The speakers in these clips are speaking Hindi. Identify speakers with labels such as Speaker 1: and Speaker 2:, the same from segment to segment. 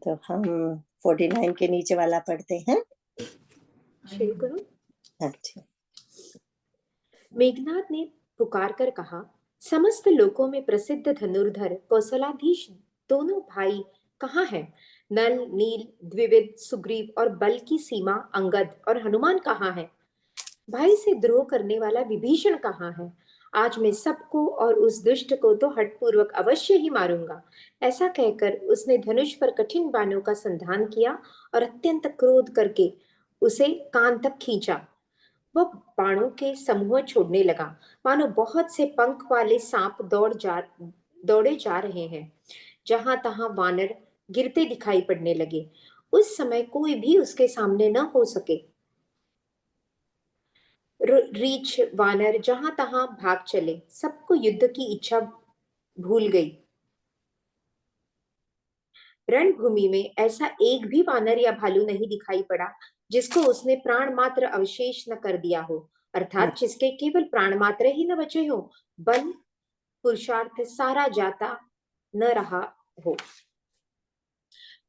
Speaker 1: तो हम 49 के नीचे वाला पढ़ते हैं।
Speaker 2: शुरू करो।
Speaker 1: अच्छा।
Speaker 2: मेघनाद ने पुकार कर कहा, समस्त लोकों में प्रसिद्ध धनुर्धर कौशलाधीश दोनों भाई कहाँ हैं? नल, नील, द्विविद, सुग्रीव और बल की सीमा अंगद और हनुमान कहाँ हैं? भाई से द्रोह करने वाला विभीषण कहाँ है? आज मैं सबको और उस दुष्ट को तो हठपूर्वक अवश्य ही मारूंगा। ऐसा कहकर उसने धनुष पर कठिन बाणों का संधान किया और अत्यंत क्रोध करके उसे कान तक खींचा। वह बाणों के समूह छोड़ने लगा, मानो बहुत से पंख वाले सांप दौड़े जा रहे हैं। जहां तहां वानर गिरते दिखाई पड़ने लगे। उस समय कोई भी उसके सामने न हो सके। रीछ वानर जहां तहां भाग चले, सबको युद्ध की इच्छा भूल गई। रणभूमि में ऐसा एक भी वानर या भालू नहीं दिखाई पड़ा जिसको उसने प्राण मात्र अवशेष न कर दिया हो, अर्थात जिसके केवल प्राण मात्र ही न बचे हो, बल पुरुषार्थ सारा जाता न रहा हो।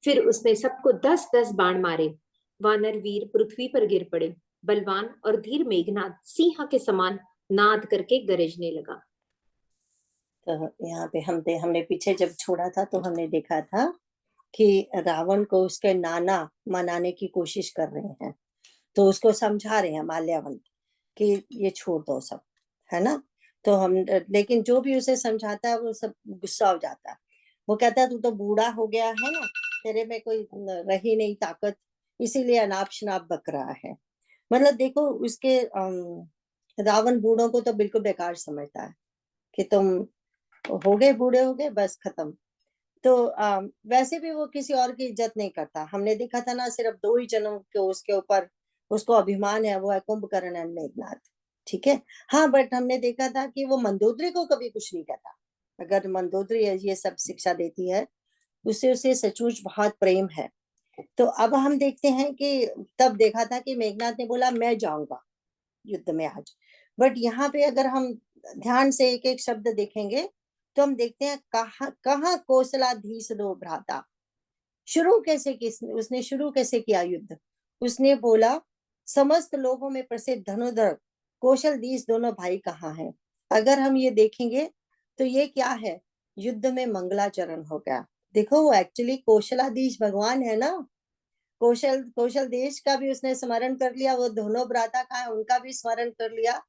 Speaker 2: फिर उसने सबको 10-10 बाण मारे। वानर वीर पृथ्वी पर गिर पड़े। बलवान और धीर मेघनाद सिंह के समान नाद करके गरजने लगा।
Speaker 1: तो यहाँ पे हमने पीछे जब छोड़ा था तो हमने देखा था कि रावण को उसके नाना मनाने की कोशिश कर रहे हैं, तो उसको समझा रहे हैं माल्यावंत कि ये छोड़ दो सब, है ना। तो हम लेकिन जो भी उसे समझाता है वो सब गुस्सा हो जाता है। वो कहता है तू तो बूढ़ा हो गया है ना, तेरे में कोई रही नहीं ताकत, इसीलिए अनाप शनाप बक रहा है। मतलब देखो उसके रावण बूढ़ों को तो बिल्कुल बेकार समझता है कि तुम हो गए, बूढ़े हो गए, बस खत्म। तो वैसे भी वो किसी और की इज्जत नहीं करता। हमने देखा था ना, सिर्फ 2 ही जनों के उसके ऊपर उसको अभिमान है, वो है कुंभकर्ण और मेघनाद, ठीक है। हाँ, बट हमने देखा था कि वो मंदोदरी को कभी कुछ नहीं कहता। अगर मंदोदरी ये सब शिक्षा देती है, उससे उसे सचमुच बहुत प्रेम है। तो अब हम देखते हैं कि तब देखा था कि मेघनाद ने बोला मैं जाऊंगा युद्ध में आज, बट यहाँ पे अगर हम ध्यान से एक एक शब्द देखेंगे तो हम देखते हैं कहाँ कहाँ कौशलाधीश दो भ्राता। शुरू कैसे उसने शुरू कैसे किया युद्ध? उसने बोला समस्त लोगों में प्रसिद्ध धनुर्धर कौशलधीश दोनों भाई कहाँ हैं? अगर हम ये देखेंगे तो ये क्या है, युद्ध में मंगलाचरण हो गया। देखो वो एक्चुअली कौशलाधीश भगवान है ना। कौशल देश का भी उसने स्मरण कर लिया, वो दोनों भ्राता का है उनका भी स्मरण कर लिया।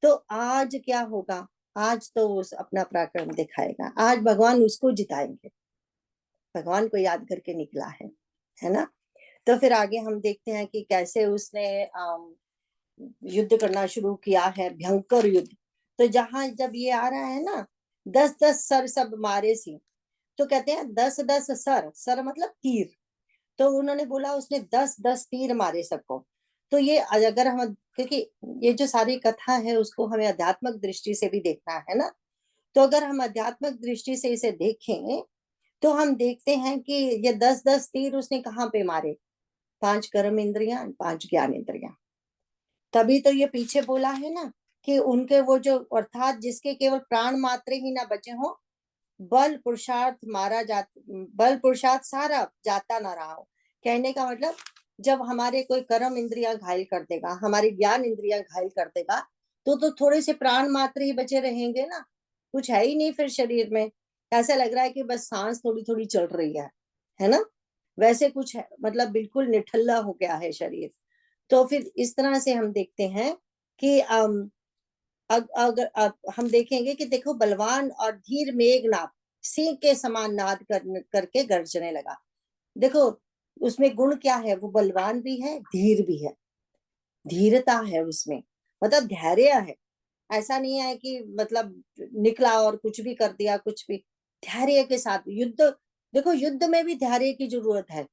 Speaker 1: तो आज क्या होगा? आज तो वो अपना पराक्रम दिखाएगा, आज भगवान उसको जिताएंगे। भगवान को याद करके निकला है ना। तो फिर आगे हम देखते हैं कि कैसे उसने युद्ध करना शुरू किया है, भयंकर युद्ध। तो जहां जब ये आ रहा है ना, 10-10 सर सब मारे सी, तो कहते हैं 10-10 सर, सर मतलब तीर। तो उन्होंने बोला उसने 10-10 तीर मारे सबको। तो ये अगर हम, क्योंकि ये जो सारी कथा है उसको हमें आध्यात्मिक दृष्टि से भी देखना है ना। तो अगर हम आध्यात्मिक दृष्टि से इसे देखें तो हम देखते हैं कि ये 10-10 तीर उसने कहाँ पे मारे? 5 कर्म इंद्रियां, 5 ज्ञान इंद्रियां। तभी तो ये पीछे बोला है ना कि उनके वो जो, अर्थात जिसके केवल प्राण मात्र ही ना बचे हो, बल पुरुषार्थ सारा जाता ना रहा हो। कहने का मतलब जब हमारे कोई कर्म इंद्रियां घायल कर देगा, हमारी ज्ञान इंद्रियां घायल कर देगा, तो थोड़े से प्राण मात्र ही बचे रहेंगे ना, कुछ है ही नहीं फिर शरीर में। ऐसा लग रहा है कि बस सांस थोड़ी थोड़ी चल रही है ना। वैसे कुछ है, मतलब बिल्कुल निठल्ला हो गया है शरीर। तो फिर इस तरह से हम देखते हैं कि अगर हम देखेंगे कि देखो बलवान और धीर मेघनाद सिंह के समान नाद करके गरजने लगा। देखो उसमें गुण क्या है, वो बलवान भी है, धीर भी है, धीरता है उसमें, मतलब धैर्य है। ऐसा नहीं है कि मतलब निकला और कुछ भी कर दिया, कुछ भी। धैर्य के साथ युद्ध, देखो युद्ध में भी धैर्य की जरूरत है।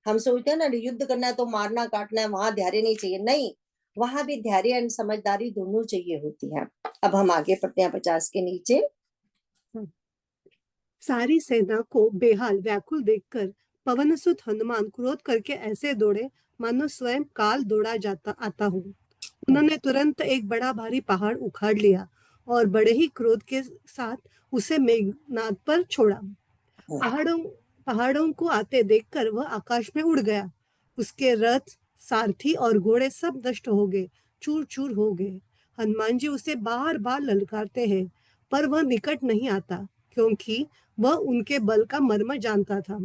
Speaker 1: हम सोचते हैं ना युद्ध करना है तो मारना काटना है, वहां धैर्य नहीं चाहिए, नहीं, वहां भी धैर्य और समझदारी दोनों चाहिए होती है। अब हम आगे पढ़ते हैं 50 के नीचे।
Speaker 3: सारी सेना को बेहाल व्याकुल देखकर पवनसुत हनुमान क्रोध करके ऐसे दौड़े मानो स्वयं काल दौड़ा जाता आता हो। उन्होंने तुरंत एक बड़ा भारी पहाड़ उखाड़ लिया और बड़े ही क्रोध के साथ उसे मेघनाद पर छोड़ा। पहाड़ों पहाड़ों को आते देखकर वह आकाश में उड़ गया। उसके रथ, सारथी और घोड़े सब नष्ट हो गए, चूर चूर हो गए। हनुमान जी उसे बार बार ललकारते हैं, पर वह निकट नहीं आता, क्योंकि वह उनके बल का मर्म जानता था।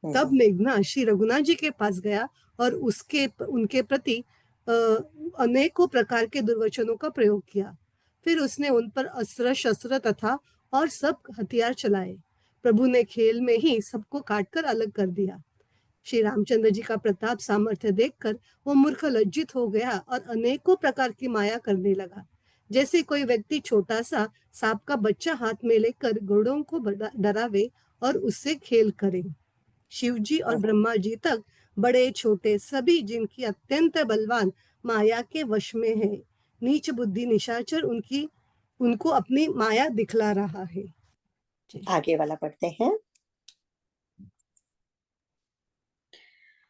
Speaker 3: तब मेघनाद श्री रघुनाथ जी के पास गया और उनके प्रति अनेकों प्रकार के दुर्वचनों का प्रयोग किया। फिर उसने उन पर अस्त्र शस्त्र तथा और सब हथियार चलाए। प्रभु ने खेल में ही सबको काटकर अलग कर दिया। श्री रामचंद्र जी का प्रताप सामर्थ्य देखकर वो मूर्ख लज्जित हो गया और अनेकों प्रकार की माया करने लगा। जैसे कोई व्यक्ति छोटा सा सांप का बच्चा हाथ में लेकर घोड़ों को डरावे और उससे खेल करे। शिव जी और ब्रह्मा जी तक बड़े छोटे सभी जिनकी अत्यंत बलवान माया के वश में है, नीच बुद्धि निशाचर उनको अपनी माया दिखला रहा है।
Speaker 1: आगे वाला पढ़ते हैं।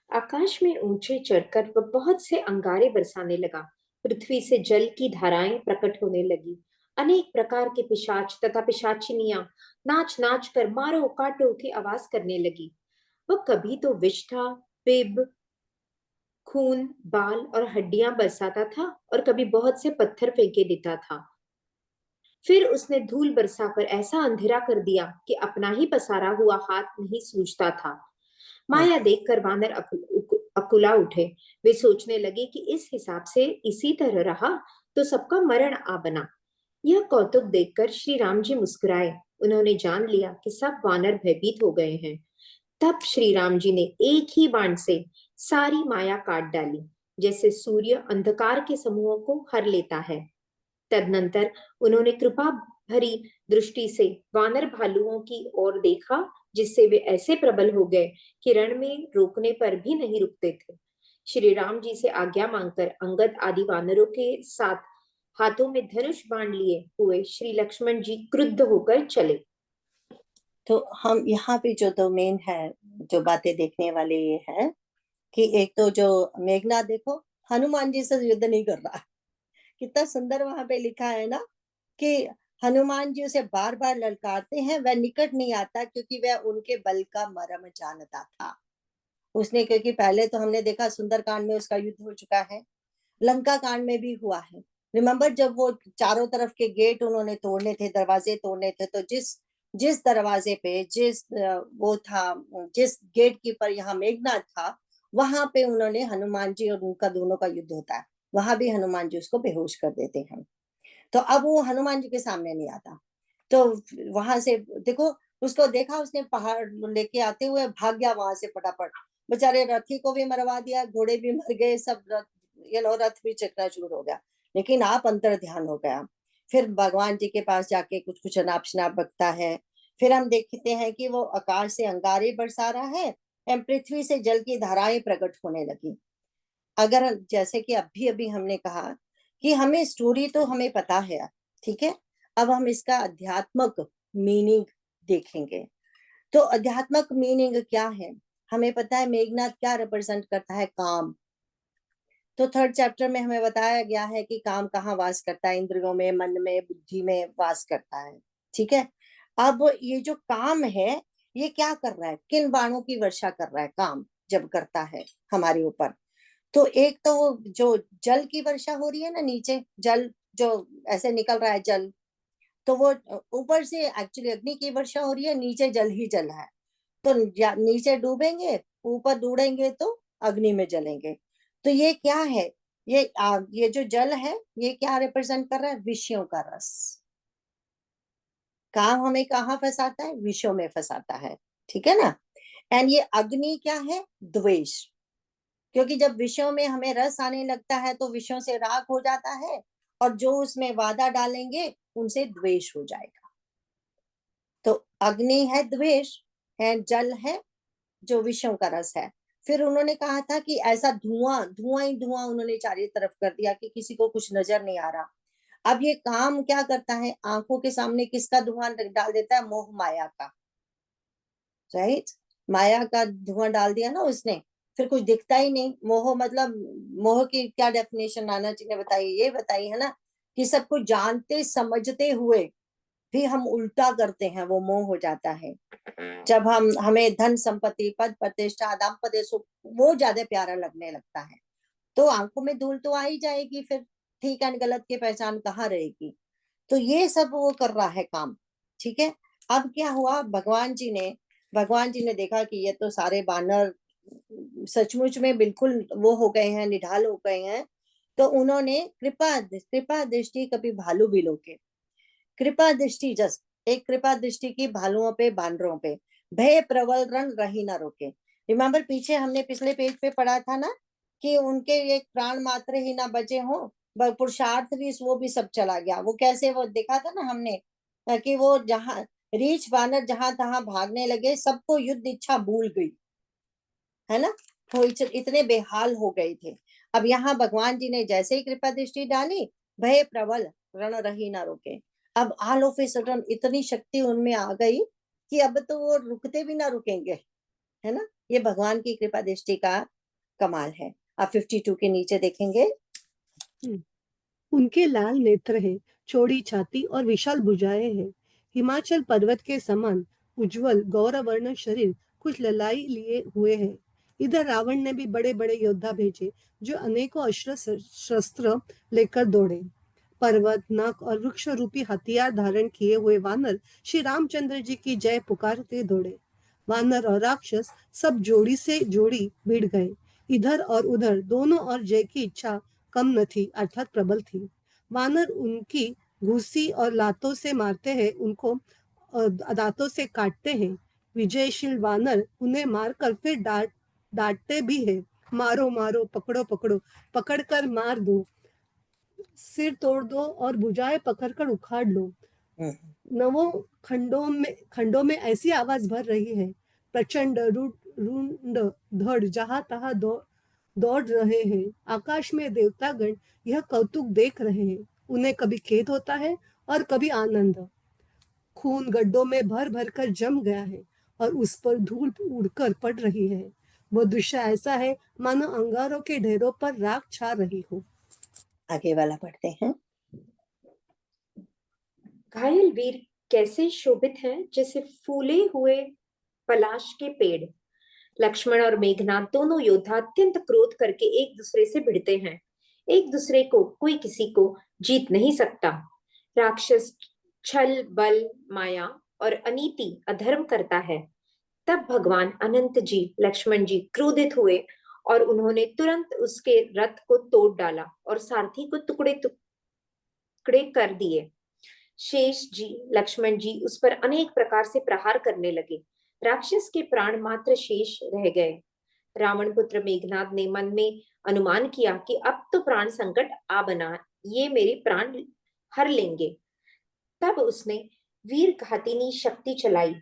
Speaker 2: आकाश में ऊंचे चढ़कर वह बहुत से अंगारे बरसाने लगा। पृथ्वी से जल की धाराएं प्रकट होने लगी। अनेक प्रकार के पिशाच तथा पिशाचिनियां नाच नाच कर मारो काटो की आवाज करने लगी। वह कभी तो विष्ठा, पिब, खून, बाल और हड्डियां बरसाता था और कभी बहुत से पत्थर फेंके देता था। फिर उसने धूल बरसाकर ऐसा अंधेरा कर दिया कि अपना ही पसारा हुआ हाथ नहीं सूझता था। माया देखकर वानर अकुला उठे। वे सोचने लगे कि इस हिसाब से इसी तरह रहा तो सबका मरण आ बना। यह कौतुक देखकर श्री राम जी मुस्कुराए। उन्होंने जान लिया कि सब वानर भयभीत हो गए हैं। तब श्री राम जी ने एक ही बाण से सारी माया काट डाली, जैसे सूर्य अंधकार के समूहों को हर लेता है। तदनंतर उन्होंने कृपा भरी दृष्टि से वानर भालुओं की ओर देखा, जिससे वे ऐसे प्रबल हो गए कि रण में रोकने पर भी नहीं रुकते थे। श्री राम जी से आज्ञा मांगकर अंगद आदि वानरों के साथ हाथों में धनुष बाण लिए हुए श्री लक्ष्मण जी क्रुद्ध होकर चले।
Speaker 1: तो हम यहाँ पे जो दो मेन है, जो बातें देखने वाले ये है कि एक तो जो मेघनाद देखो हनुमान जी से युद्ध नहीं कर रहा। कितना सुंदर वहां पे लिखा है ना कि हनुमान जी उसे बार बार ललकारते हैं, वह निकट नहीं आता क्योंकि वह उनके बल का मर्म जानता था। उसने, क्योंकि पहले तो हमने देखा सुंदरकांड में उसका युद्ध हो चुका है, लंका कांड में भी हुआ है। रिमेम्बर जब वो चारों तरफ के गेट उन्होंने तोड़ने थे, दरवाजे तोड़ने थे, तो जिस जिस दरवाजे पे वो था, जिस गेट कीपर यहाँ मेघनाथ था, वहां पे उन्होंने हनुमान जी और उनका दोनों का युद्ध होता है। वहां भी हनुमान जी उसको बेहोश कर देते हैं। तो अब वो हनुमान जी के सामने नहीं आता। तो वहां से देखो, उसको देखा, उसने पहाड़ लेके आते हुए भाग गया वहां से फटाफट। बेचारे रथी को भी मरवा दिया, घोड़े भी मर गए, सब रथ भी चकनाचूर हो गया। लेकिन आप अंतर ध्यान हो गया। फिर भगवान जी के पास जाके कुछ कुछ अनाप शनाप बकता है। फिर हम देखते हैं कि वो आकाश से अंगारे बरसा रहा है एवं पृथ्वी से जल की धाराएं प्रकट होने लगी। अगर जैसे कि अभी अभी हमने कहा कि हमें स्टोरी तो हमें पता है, ठीक है, अब हम इसका अध्यात्मक मीनिंग देखेंगे। तो अध्यात्मक मीनिंग क्या है? हमें पता है मेघनाथ क्या रिप्रेजेंट करता है, काम। तो थर्ड चैप्टर में हमें बताया गया है कि काम कहाँ वास करता है, इंद्रियों में, मन में, बुद्धि में वास करता है, ठीक है। अब ये जो काम है, ये क्या कर रहा है, किन बाणों की वर्षा कर रहा है काम जब करता है हमारे ऊपर? तो एक तो वो जो जल की वर्षा हो रही है ना, नीचे जल जो ऐसे निकल रहा है जल, तो वो ऊपर से एक्चुअली अग्नि की वर्षा हो रही है, नीचे जल ही जल है। तो नीचे डूबेंगे, ऊपर डूबेंगे तो अग्नि में जलेंगे। तो ये क्या है? ये जो जल है, ये क्या रिप्रेजेंट कर रहा है? विषयों का रस। काम हमें कहाँ फंसाता है? विषयों में फंसाता है, ठीक है ना। एंड ये अग्नि क्या है? द्वेष। क्योंकि जब विषयों में हमें रस आने लगता है तो विषयों से राग हो जाता है, और जो उसमें वादा डालेंगे उनसे द्वेष हो जाएगा। तो अग्नि है द्वेष, है जल है जो विषयों का रस है। फिर उन्होंने कहा था कि ऐसा धुआं धुआं ही धुआं उन्होंने चारों तरफ कर दिया कि किसी को कुछ नजर नहीं आ रहा। अब ये काम क्या करता है? आंखों के सामने किसका धुआं डाल देता है? मोह माया का, राइट। माया का धुआं डाल दिया ना उसने। फिर कुछ दिखता ही नहीं। मोह मतलब, मोह की क्या डेफिनेशन नाना जी ने बताई, ये बताई है ना, कि सब कुछ जानते समझते हुए भी हम उल्टा करते हैं, वो मोह हो जाता है। जब हमें धन संपत्ति, पद प्रतिष्ठा, दाम्पत्य सुख, वो ज्यादा प्यारा लगने लगता है, तो आंखों में धूल तो आ ही जाएगी, फिर ठीक एंड गलत की पहचान कहाँ रहेगी। तो ये सब वो कर रहा है काम। ठीक है। अब क्या हुआ, भगवान जी ने देखा कि ये तो सारे बानर सचमुच में बिल्कुल वो हो गए हैं, निढाल हो गए हैं। तो उन्होंने कृपा दृष्टि, कभी भालू बिलो के कृपा दृष्टि, जस्ट एक कृपा दृष्टि की भालुओं पे, बानरों पे, भय प्रबल रण रही ना रोके। रिमेम्बर, पीछे हमने पिछले पेज पे पढ़ा था ना, कि उनके एक प्राण मात्र ही ना बचे हो, पुरुषार्थ भी, वो भी सब चला गया। वो कैसे, वो देखा था ना हमने, कि वो जहां रीछ बानर जहां तहां भागने लगे, सबको युद्ध इच्छा भूल गई, है ना। वो इतने बेहाल हो गए थे। अब यहाँ भगवान जी ने जैसे ही कृपा दृष्टि डाली, भय प्रबल रण रही ना रोके। अब ऑल ऑफ ए सडन इतनी शक्ति उनमें आ गई कि अब तो वो रुकते भी ना रुकेंगे, है ना। ये भगवान की कृपा दृष्टि का कमाल है। आप 52 के नीचे देखेंगे।
Speaker 3: उनके लाल नेत्र है, चौड़ी छाती और विशाल भुजाएं हैं। हिमाचल पर्वत के समान उज्जवल गौरवर्ण शरीर, कुछ ललाई लिए हुए है। इधर रावण ने भी बड़े बड़े योद्धा भेजे, जो अनेकों अस्त्र शस्त्र लेकर दौड़े। पर्वत, नख और वृक्ष रूपी हथियार धारण किए हुए वानर श्री रामचंद्र जी की जय पुकारते दौड़े। वानर और राक्षस सब जोड़ी से जोड़ी भिड़ गए। इधर और उधर दोनों और जय की इच्छा कम न थी, अर्थात प्रबल थी। वानर उनकी घुसी और लातों से मारते हैं, उनको दांतों से काटते हैं। विजयशील वानर उन्हें मारकर फिर डांटते भी है, मारो मारो, पकड़ो पकड़ो, पकड़कर मार दो, सिर तोड़ दो और भुजाएं पकड़कर उखाड़ लो। नवों खंडों में ऐसी आवाज भर रही है, प्रचंड रुंड धड़ जहां तहां दौड़ रहे हैं। आकाश में देवतागण यह कौतुक देख रहे हैं। उन्हें कभी खेद होता है और कभी आनंद। खून गड्ढों में भर भर कर जम गया है और उस पर धूल उड़कर पड़ रही है। वो दृश्य ऐसा है मानो अंगारों के ढेरों पर राख छा रही हो।
Speaker 1: आगे वाला पढ़ते हैं।
Speaker 2: घायल वीर कैसे शोभित हैं, जैसे फूले हुए पलाश के पेड़। लक्ष्मण और मेघनाथ दोनों योद्धा अत्यंत क्रोध करके एक दूसरे से भिड़ते हैं। एक दूसरे को कोई किसी को जीत नहीं सकता। राक्षस छल, बल, माया और अनीति, अधर्म करता है। तब भगवान अनंत जी, लक्ष्मण जी क्रोधित हुए और उन्होंने तुरंत उसके रथ को तोड़ डाला और सारथी को टुकड़े टुकड़े कर दिए। शेष जी, लक्ष्मण जी उस पर अनेक प्रकार से प्रहार करने लगे। राक्षस के प्राण मात्र शेष रह गए। रावण पुत्र मेघनाद ने मन में अनुमान किया कि अब तो प्राण संकट आ बना, ये मेरे प्राण हर लेंगे। तब उसने वीर घातिनी शक्ति चलाई।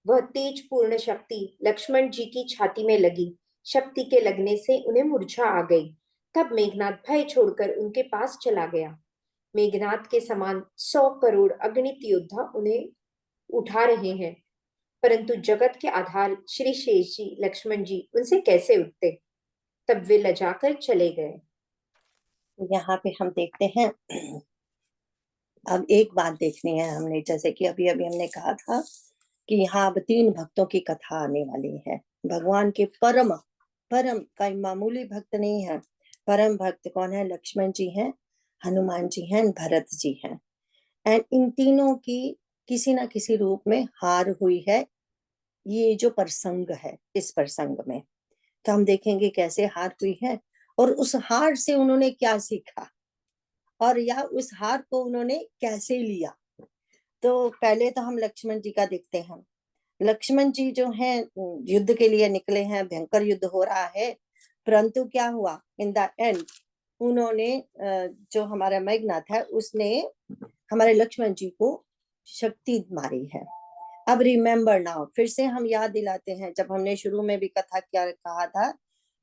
Speaker 2: वह तेज पूर्ण शक्ति लक्ष्मण जी की छाती में लगी। शक्ति के लगने से उन्हें मूर्छा आ गई। तब मेघनाद भय छोड़कर उनके पास चला गया। मेघनाद के समान 100 करोड़ अगणित योद्धा उन्हें उठा रहे हैं, परंतु जगत के आधार श्री शेष जी, लक्ष्मण जी उनसे कैसे उठते। तब वे लजाकर चले गए।
Speaker 1: यहाँ पे हम देखते हैं, अब एक बात देखनी है हमने, जैसे कि अभी अभी हमने कहा था कि यहाँ अब 3 भक्तों की कथा आने वाली है। भगवान के परम परम, कोई मामूली भक्त नहीं है। परम भक्त कौन है? लक्ष्मण जी हैं, हनुमान जी हैं, भरत जी हैं। एंड इन तीनों की किसी ना किसी रूप में हार हुई है। ये जो प्रसंग है, इस प्रसंग में तो हम देखेंगे कैसे हार हुई है, और उस हार से उन्होंने क्या सीखा, और या उस हार को उन्होंने कैसे लिया। तो पहले तो हम लक्ष्मण जी का देखते हैं। लक्ष्मण जी जो हैं, युद्ध के लिए निकले हैं, भयंकर युद्ध हो रहा है, परंतु क्या हुआ इन द एंड, उन्होंने जो हमारा मेघनाथ है उसने हमारे लक्ष्मण जी को शक्ति मारी है। अब रिमेम्बर नाउ, फिर से हम याद दिलाते हैं, जब हमने शुरू में भी कथा क्या कहा था,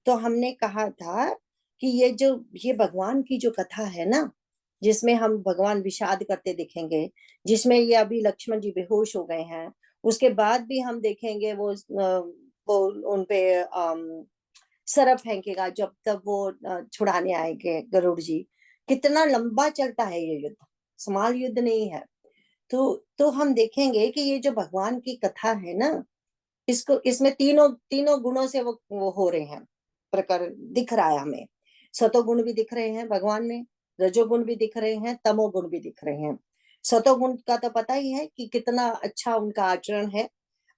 Speaker 1: तो हमने कहा था कि ये भगवान की जो कथा है ना, जिसमें हम भगवान विषाद करते दिखेंगे, जिसमें ये अभी लक्ष्मण जी बेहोश हो गए हैं, उसके बाद भी हम देखेंगे वो उनपे सरफ फेंकेगा जब तक वो छुड़ाने आएंगे गरुड़ जी। कितना लंबा चलता है ये युद्ध, स्मॉल युद्ध नहीं है। तो हम देखेंगे कि ये जो भगवान की कथा है ना, इसको इसमें तीनों तीनों गुणों से वो हो रहे हैं, प्रकार दिख रहा है हमें। सतोगुण भी दिख रहे हैं भगवान में, रजोगुण भी दिख रहे हैं, तमोगुण भी दिख रहे हैं। सतोगुण का तो पता ही है कि कितना अच्छा उनका आचरण है।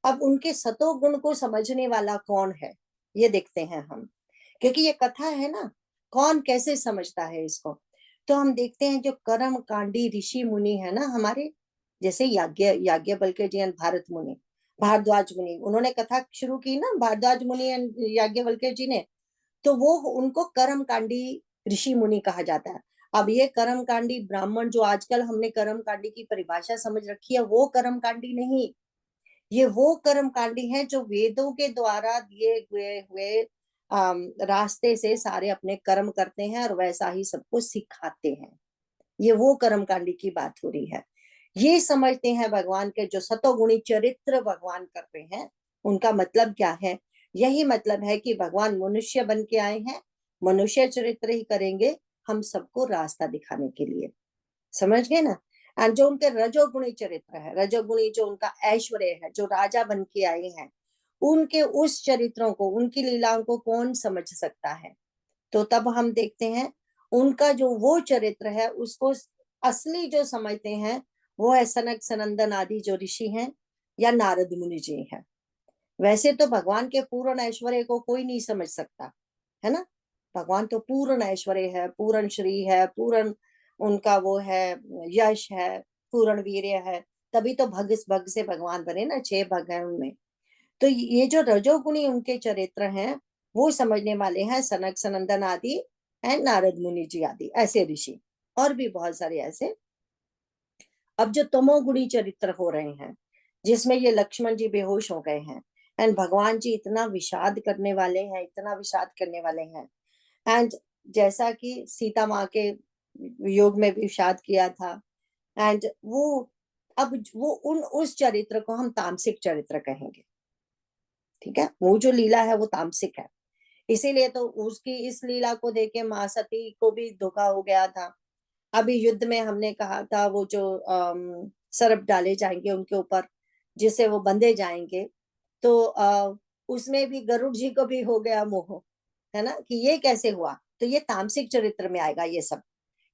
Speaker 1: अब उनके सतोगुण को समझने वाला कौन है, ये देखते हैं हम, क्योंकि ये कथा है ना, कौन कैसे समझता है इसको। तो हम देखते हैं जो कर्म कांडी ऋषि मुनि है ना हमारे, जैसे याज्ञवल्क्य जी एंड भारत मुनि, भारद्वाज मुनि, उन्होंने कथा शुरू की ना, भारद्वाज मुनि एंड याज्ञवल्क्य जी ने। तो वो उनको कर्म कांडी ऋषि मुनि कहा जाता है। अब ये कर्म कांडी ब्राह्मण, जो आजकल हमने कर्म कांडी की परिभाषा समझ रखी है, वो कर्म कांडी नहीं, ये वो कर्म कांडी है जो वेदों के द्वारा दिए हुए रास्ते से सारे अपने कर्म करते हैं और वैसा ही सबको सिखाते हैं। ये वो कर्म कांडी की बात हो रही है। ये समझते हैं भगवान के जो सतोगुणी चरित्र भगवान कर रहे हैं, उनका मतलब क्या है। यही मतलब है कि भगवान मनुष्य बन के आए हैं, मनुष्य चरित्र ही करेंगे हम सबको रास्ता दिखाने के लिए। समझ गए ना। एंड जो उनके रजोगुणी चरित्र है, रजोगुणी जो उनका ऐश्वर्य है, जो राजा बन के आए हैं, उनके उस चरित्रों को, उनकी लीलाओं को कौन समझ सकता है। तो तब हम देखते हैं उनका जो वो चरित्र है, उसको असली जो समझते हैं वो है सनक सनंदन आदि जो ऋषि हैं या नारद मुनि जी हैं। वैसे तो भगवान के पूर्ण ऐश्वर्य को कोई नहीं समझ सकता, है ना। भगवान तो पूर्ण ऐश्वर्य है, पूर्ण श्री है, पूर्ण उनका वो है, यश है, पूर्ण वीर्य है। तभी तो भग से भगवान बने ना, 6 भग हैं उनमें। तो ये जो रजोगुणी उनके चरित्र हैं, वो समझने वाले हैं सनक सनंदन आदि एंड नारद मुनि जी आदि ऐसे ऋषि, और भी बहुत सारे ऐसे। अब जो तमोगुणी चरित्र हो रहे हैं, जिसमें ये लक्ष्मण जी बेहोश हो गए हैं, एंड भगवान जी इतना विषाद करने वाले हैं, इतना विषाद करने वाले हैं। एंड जैसा कि सीता माँ के योग में विषाद किया था, एंड वो अब वो उस चरित्र को हम तामसिक चरित्र कहेंगे। ठीक है, वो जो लीला है वो तामसिक है। इसीलिए तो उसकी इस लीला को देख के माँ सती को भी धोखा हो गया था। अभी युद्ध में हमने कहा था वो जो सरप डाले जाएंगे उनके ऊपर, जिससे वो बंधे जाएंगे, तो उसमें भी गरुड़ जी को भी हो गया मोह, है ना, कि ये कैसे हुआ। तो ये तामसिक चरित्र में आएगा ये सब।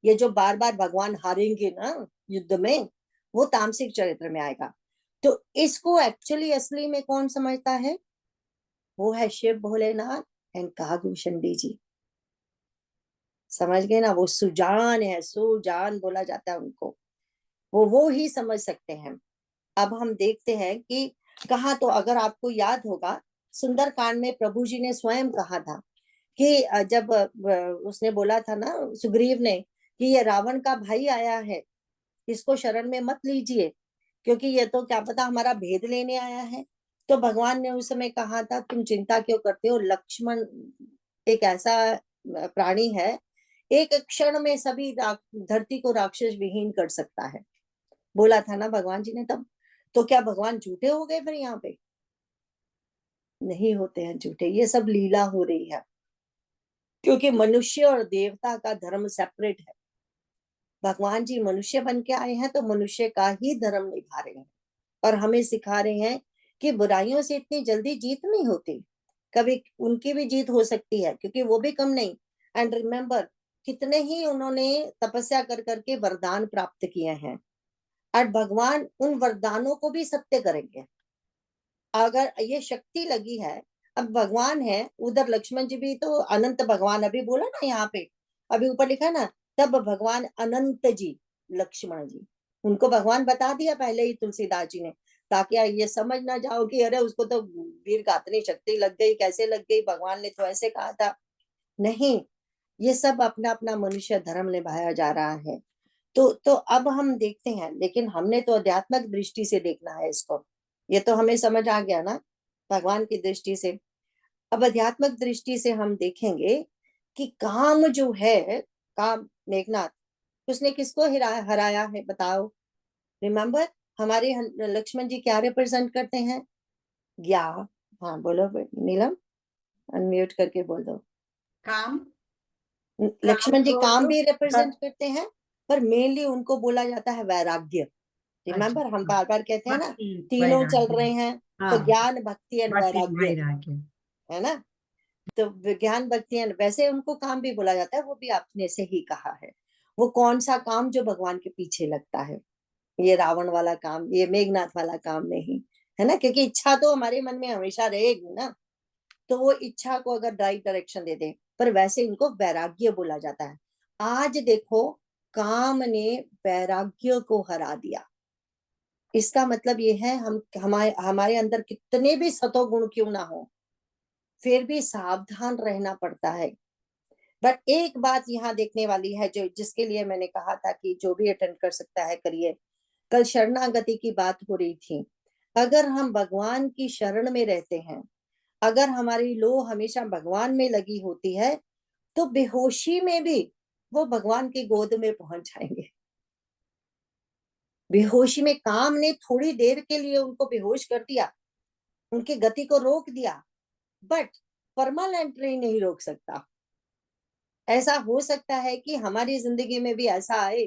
Speaker 1: ये जो बार बार भगवान हारेंगे ना युद्ध में, वो तामसिक चरित्र में आएगा। तो इसको एक्चुअली असली में कौन समझता है, वो है शिव भोलेनाथ एंड कागभूषणी जी। समझ गए ना, वो सुजान है, सुजान बोला जाता है उनको, वो ही समझ सकते हैं। अब हम देखते हैं कि कहा, तो अगर आपको याद होगा सुंदरकांड में प्रभु जी ने स्वयं कहा था कि जब उसने बोला था ना सुग्रीव ने कि ये रावण का भाई आया है, इसको शरण में मत लीजिए, क्योंकि ये तो क्या पता हमारा भेद लेने आया है। तो भगवान ने उस समय कहा था, तुम चिंता क्यों करते हो, लक्ष्मण एक ऐसा प्राणी है, एक क्षण में सभी धरती को राक्षस विहीन कर सकता है, बोला था ना भगवान जी ने तब। तो क्या भगवान झूठे हो गए फिर यहाँ पे? नहीं होते हैं झूठे, ये सब लीला हो रही है, क्योंकि मनुष्य और देवता का धर्म सेपरेट है। भगवान जी मनुष्य बन के आए हैं तो मनुष्य का ही धर्म निभा रहे हैं, और हमें सिखा रहे हैं कि बुराइयों से इतनी जल्दी जीत नहीं होती, कभी उनकी भी जीत हो सकती है, क्योंकि वो भी कम नहीं। एंड रिमेम्बर, कितने ही उन्होंने तपस्या कर करके वरदान प्राप्त किए हैं, और भगवान उन वरदानों को भी सत्य करेंगे। अगर ये शक्ति लगी है, अब भगवान है उधर, लक्ष्मण जी भी तो अनंत भगवान, अभी बोला ना यहाँ पे, अभी ऊपर लिखा ना, तब भगवान अनंत जी लक्ष्मण जी, उनको भगवान बता दिया पहले ही तुलसीदास जी ने, ताकि ये समझ ना जाओ कि अरे उसको तो वीर गात्री शक्ति लग गई, कैसे लग गई, भगवान ने तो ऐसे कहा था। नहीं, ये सब अपना अपना मनुष्य धर्म निभाया जा रहा है। तो अब हम देखते हैं, लेकिन हमने तो आध्यात्मिक दृष्टि से देखना है इसको। ये तो हमें समझ आ गया ना भगवान की दृष्टि से। अब आध्यात्मिक दृष्टि से हम देखेंगे कि काम जो है, काम, मेघनाथ, उसने किसको हराया है बताओ। रिमेम्बर, हमारे लक्ष्मण जी क्या रिप्रेजेंट करते हैं? ज्ञा। हाँ बोलो नीलम। अनम्यूट करके बोल दो।
Speaker 4: काम,
Speaker 1: लक्ष्मण जी काम
Speaker 4: क्रोध,
Speaker 1: भी रिप्रेजेंट करते हैं, पर मेनली उनको बोला जाता है वैराग्य। रिमेम्बर हम बार बार कहते हैं ना,
Speaker 4: भक्ति,
Speaker 1: तीनों चल
Speaker 4: वैराग्य।
Speaker 1: रहे हैं, तो
Speaker 4: हाँ,
Speaker 1: ज्ञान भक्ति एंड
Speaker 4: भक्ति,
Speaker 1: वैराग्य,
Speaker 4: वैराग्य।
Speaker 1: है ना। तो ज्ञान भक्ति एंड वैसे उनको काम भी बोला जाता है, वो भी आपने से ही कहा है। वो कौन सा काम जो भगवान के पीछे लगता है, ये रावण वाला काम, ये मेघनाथ वाला काम नहीं, है ना, क्योंकि इच्छा तो हमारे मन में हमेशा रहेगी ना, तो वो इच्छा को अगर राइट डायरेक्शन दे दे, पर वैसे इनको वैराग्य बोला जाता है। आज देखो, काम ने वैराग्य को हरा दिया। इसका मतलब ये है, हम हमारे अंदर कितने भी सतोगुण क्यों ना हो, फिर भी सावधान रहना पड़ता है। बट एक बात यहाँ देखने वाली है, जो जिसके लिए मैंने कहा था कि जो भी अटेंड कर सकता है करिए। कल शरणागति की बात हो रही थी। अगर हम भगवान की शरण में रहते हैं, अगर हमारी लो हमेशा भगवान में लगी होती है, तो बेहोशी में भी वो भगवान की गोद में पहुंच जाएंगे। बेहोशी में काम ने थोड़ी देर के लिए उनको बेहोश कर दिया, उनकी गति को रोक दिया, बट परमानेंटली नहीं रोक सकता। ऐसा हो सकता है कि हमारी जिंदगी में भी ऐसा आए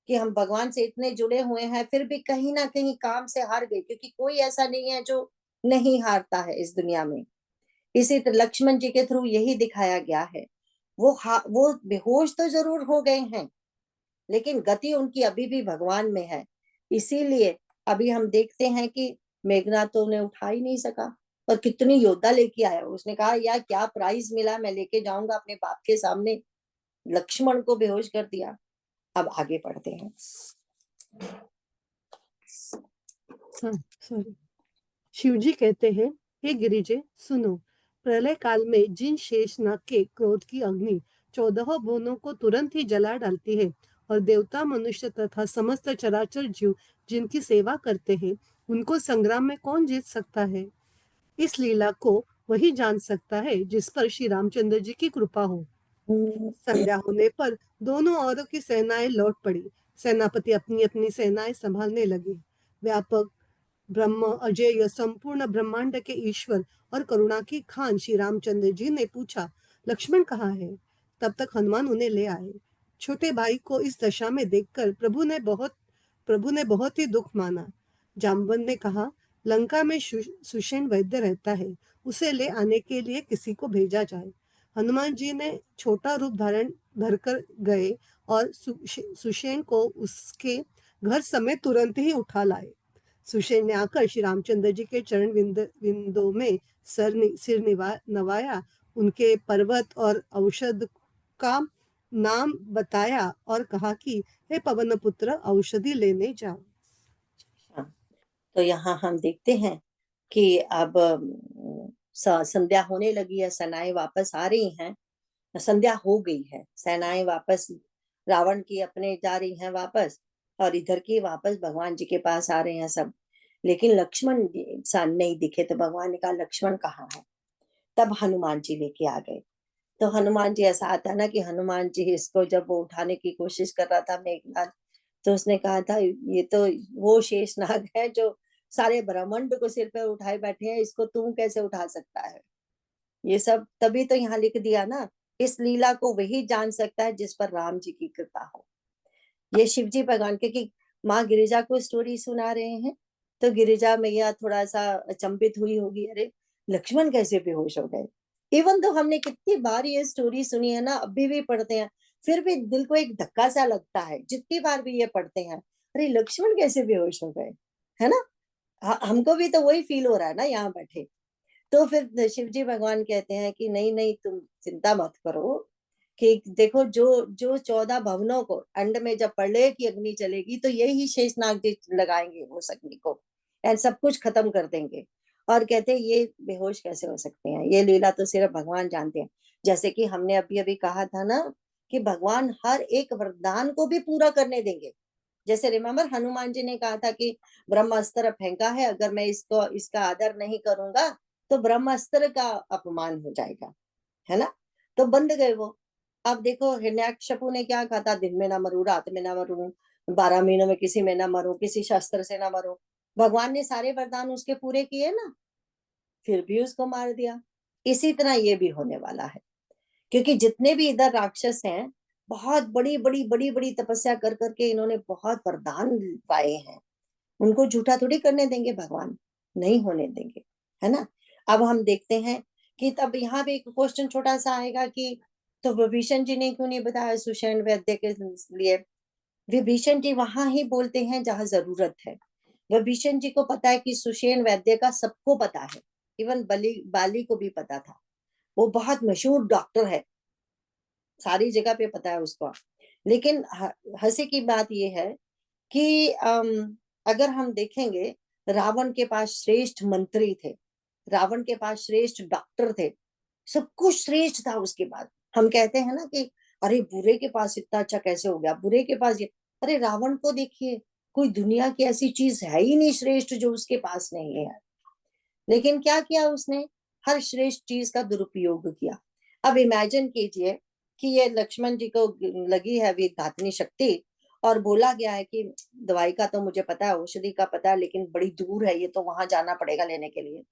Speaker 1: कि हम भगवान से इतने जुड़े हुए हैं, फिर भी कहीं ना कहीं काम से हार गए, क्योंकि कोई ऐसा नहीं है जो नहीं हारता है इस दुनिया में। इसी तरह लक्ष्मण जी के थ्रू यही दिखाया गया है। वो बेहोश तो जरूर हो गए हैं, लेकिन गति उनकी अभी भी भगवान में है। इसीलिए अभी हम देखते हैं कि मेघनाथ तो उन्हें उठा ही नहीं सका, और कितनी योद्धा लेके आया। उसने कहा यार क्या प्राइज मिला, मैं लेके जाऊंगा अपने बाप के सामने। लक्ष्मण को बेहोश कर दिया। अब आगे पढ़ते हैं।
Speaker 3: हाँ, सॉरी। शिवजी कहते हैं, हे गिरिजे सुनो, प्रलय काल में जिन शेषनाग के क्रोध की अग्नि 14 भुवनों को तुरंत ही जला डालती है, और देवता मनुष्य तथा समस्त चराचर जीव जिनकी सेवा करते हैं, उनको संग्राम में कौन जीत सकता है। इस लीला को वही जान सकता है जिस पर श्री रामचंद्र जी की कृपा हो। संध्या होने पर दोनों औरों की सेनाएं लौट पड़ी। सेनापति अपनी अपनी सेनाएं संभालने लगे। व्यापक ब्रह्म अजय संपूर्ण ब्रह्मांड के ईश्वर और करुणा की खान श्री रामचंद्र जी ने पूछा, लक्ष्मण कहाँ है। तब तक हनुमान उन्हें ले आए। छोटे भाई को इस दशा में देखकर प्रभु ने बहुत ही दुख माना। जाम्बवन ने कहा, लंका में सुषेण वैद्य रहता है, उसे ले आने के लिए किसी को भेजा जाए। हनुमान जी ने छोटा रूप धारण धरकर गए और सुषेण को उसके घर समेत तुरंत ही उठा लाए। सुषेण ने आकर श्री रामचंद्र जी के चरण विंदों में सिर नवाया, उनके पर्वत और औषध का नाम बताया और कहा कि हे पवन पुत्र, औषधि लेने जाओ।
Speaker 1: तो यहाँ हम देखते हैं कि अब संध्या होने लगी है, सेनाएं वापस आ रही हैं। संध्या हो गई है, सेनाएं वापस रावण की अपने जा रही हैं वापस, और इधर की वापस भगवान जी के पास आ रहे हैं सब। लेकिन लक्ष्मण नहीं दिखे, तो भगवान ने कहा लक्ष्मण कहाँ है। तब हनुमान जी लेके आ गए। तो हनुमान जी, ऐसा आता ना कि हनुमान जी इसको जब वो उठाने की कोशिश कर रहा था मेघनाथ, तो उसने कहा था ये तो वो शेषनाग है जो सारे ब्रह्मांड को सिर पर उठाए बैठे हैं, इसको तू कैसे उठा सकता है। ये सब तभी तो यहाँ लिख दिया ना, इस लीला को वही जान सकता है जिस पर राम जी की कृपा हो। ये शिव जी भगवान, क्योंकि माँ गिरिजा को स्टोरी सुना रहे हैं, तो गिरिजा मैया थोड़ा सा अचंभित हुई होगी, अरे लक्ष्मण कैसे बेहोश हो गए। इवन तो हमने कितनी बार ये स्टोरी सुनी है ना, अभी भी पढ़ते हैं, फिर भी दिल को एक धक्का सा लगता है जितनी बार भी ये पढ़ते हैं, अरे लक्ष्मण कैसे बेहोश हो गए, है ना। हमको भी तो वही फील हो रहा है ना यहाँ बैठे। तो फिर शिव जी भगवान कहते हैं कि नहीं नहीं, तुम चिंता मत करो, कि देखो जो जो 14 भवनों को अंड में जब प्रलय की अग्नि चलेगी, तो यही शेषनाग जी लगाएंगे उस अग्नि को, एंड सब कुछ खत्म कर देंगे। और कहते हैं ये बेहोश कैसे हो सकते हैं, ये लीला तो सिर्फ भगवान जानते हैं। जैसे कि हमने अभी अभी कहा था ना कि भगवान हर एक वरदान को भी पूरा करने देंगे। जैसे रिमेम्बर हनुमान जी ने कहा था कि ब्रह्मास्त्र फेंका है, अगर मैं इसका आदर नहीं करूंगा तो ब्रह्मास्त्र का अपमान हो जाएगा, है ना। तो बंद गए वो। अब देखो हिरण्याकश्यपु ने क्या कहा था, दिन में ना मरूं, रात में ना मरूं, 12 महीनों में किसी में ना मरूं, किसी शस्त्र से ना मरूं। भगवान ने सारे वरदान उसके पूरे किए ना, फिर भी उसको मार दिया। इसी तरह ये भी होने वाला है, क्योंकि जितने भी इधर राक्षस हैं, बहुत बड़ी बड़ी बड़ी बड़ी तपस्या कर करके इन्होंने बहुत वरदान पाए हैं, उनको झूठा थोड़ी करने देंगे भगवान, नहीं होने देंगे, है ना। अब हम देखते हैं कि तब यहाँ पे एक क्वेश्चन छोटा सा आएगा कि तो विभीषण जी ने क्यों नहीं बताया सुषेण वैद्य के लिए। विभीषण जी वहां ही बोलते हैं जहां जरूरत है। विभीषण जी को पता है कि सुषेण वैद्य का सबको पता है, इवन बाली को भी पता था, वो बहुत मशहूर डॉक्टर है, सारी जगह पे पता है उसको। लेकिन हंसी की बात ये है कि अगर हम देखेंगे, रावण के पास श्रेष्ठ मंत्री थे, रावण के पास श्रेष्ठ डॉक्टर थे, सब कुछ श्रेष्ठ था उसके पास। हम कहते हैं ना कि अरे बुरे के पास इतना अच्छा कैसे हो गया, बुरे के पास ये। अरे रावण को देखिए, कोई दुनिया की ऐसी चीज है ही नहीं श्रेष्ठ जो उसके पास नहीं है। लेकिन क्या किया उसने, हर श्रेष्ठ चीज का दुरुपयोग किया। अब इमेजिन कीजिए कि ये लक्ष्मण जी को लगी है वीर घातनी शक्ति, और बोला गया है कि दवाई का तो मुझे पता है, औषधि का पता है, लेकिन बड़ी दूर है ये, तो वहां जाना पड़ेगा लेने के लिए।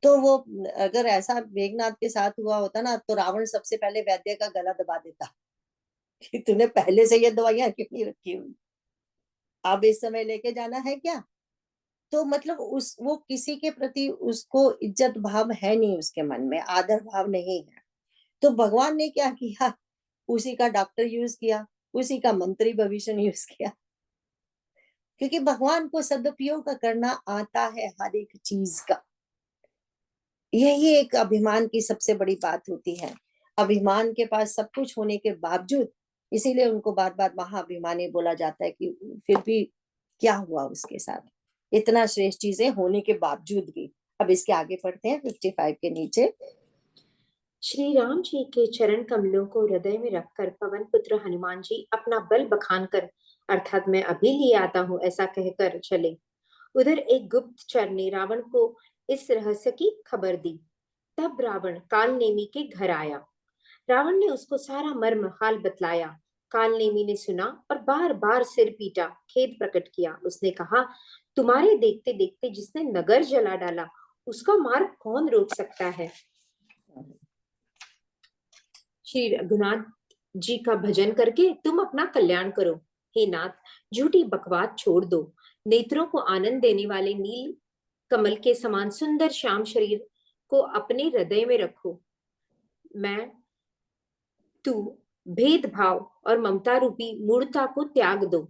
Speaker 1: तो वो, अगर ऐसा मेघनाथ के साथ हुआ होता ना, तो रावण सबसे पहले वैद्य का गला दबा देता कि तूने पहले से ये दवाइयां क्यों नहीं रखी हुई, अब इस समय लेके जाना है क्या। तो मतलब उस वो किसी के प्रति उसको इज्जत भाव है नहीं, उसके मन में आदर भाव नहीं है। तो भगवान ने क्या किया, उसी का डॉक्टर यूज किया, उसी का मंत्री भविष्य यूज किया, क्योंकि भगवान को सदुपयोग करना आता है हर एक चीज का। यही एक अभिमान की सबसे बड़ी बात होती है। अभिमान के पास सब कुछ होने के बावजूद, इसीलिए उनको बार बार महाअभिमानी बोला जाता है कि फिर भी क्या हुआ उसके साथ, इतना श्रेष्ठ चीजें होने के बावजूद भी। अब इसके आगे पढ़ते हैं 55 के नीचे।
Speaker 2: श्री राम जी के चरण कमलों को हृदय में रखकर पवन पुत्र हनुमान जी अपना बल बखान कर, अर्थात मैं अभी लिए आता हूँ ऐसा कहकर चले। उधर एक गुप्तचर ने रावण को इस रहस्य की खबर दी। तब रावण काल नेमी के घर आया। रावण ने उसको सारा मर्म हाल बतलाया। काल नेमी ने सुना और बार बार सिर पीटा, खेद प्रकट किया। उसने कहा, तुम्हारे देखते देखते जिसने नगर जला डाला, उसका मार्ग कौन रोक सकता है। श्री रघुनाथ जी का भजन करके तुम अपना कल्याण करो। हे नाथ, झूठी बकवास छोड़ दो। नेत्रों को आनंद देने वाले नील कमल के समान सुंदर श्याम शरीर को अपने हृदय में रखो। मैं तू भेदभाव और ममता रूपी मूढ़ता को त्याग दो।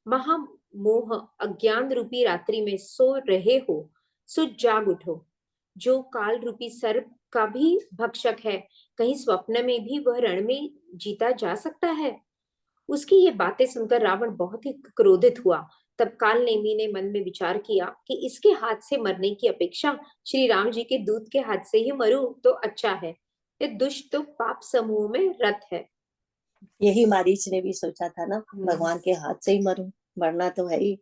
Speaker 2: महामोह अज्ञान रूपी रात्रि में सो रहे हो, सो जाग उठो। जो काल रूपी सर्प का भी भक्षक है, कहीं स्वप्न में भी वह रण में जीता जा सकता है। उसकी ये बातें सुनकर रावण बहुत ही क्रोधित हुआ। तब काल नेमी ने मन में विचार किया कि इसके हाथ से मरने की अपेक्षा श्री राम जी के दूत के हाथ से ही मरूं तो अच्छा है। ये दुष्ट तो पाप समूह में रत है।
Speaker 1: यही मारीच ने भी सोचा था ना, भगवान के हाथ से ही मरूं, मरना तो है ही।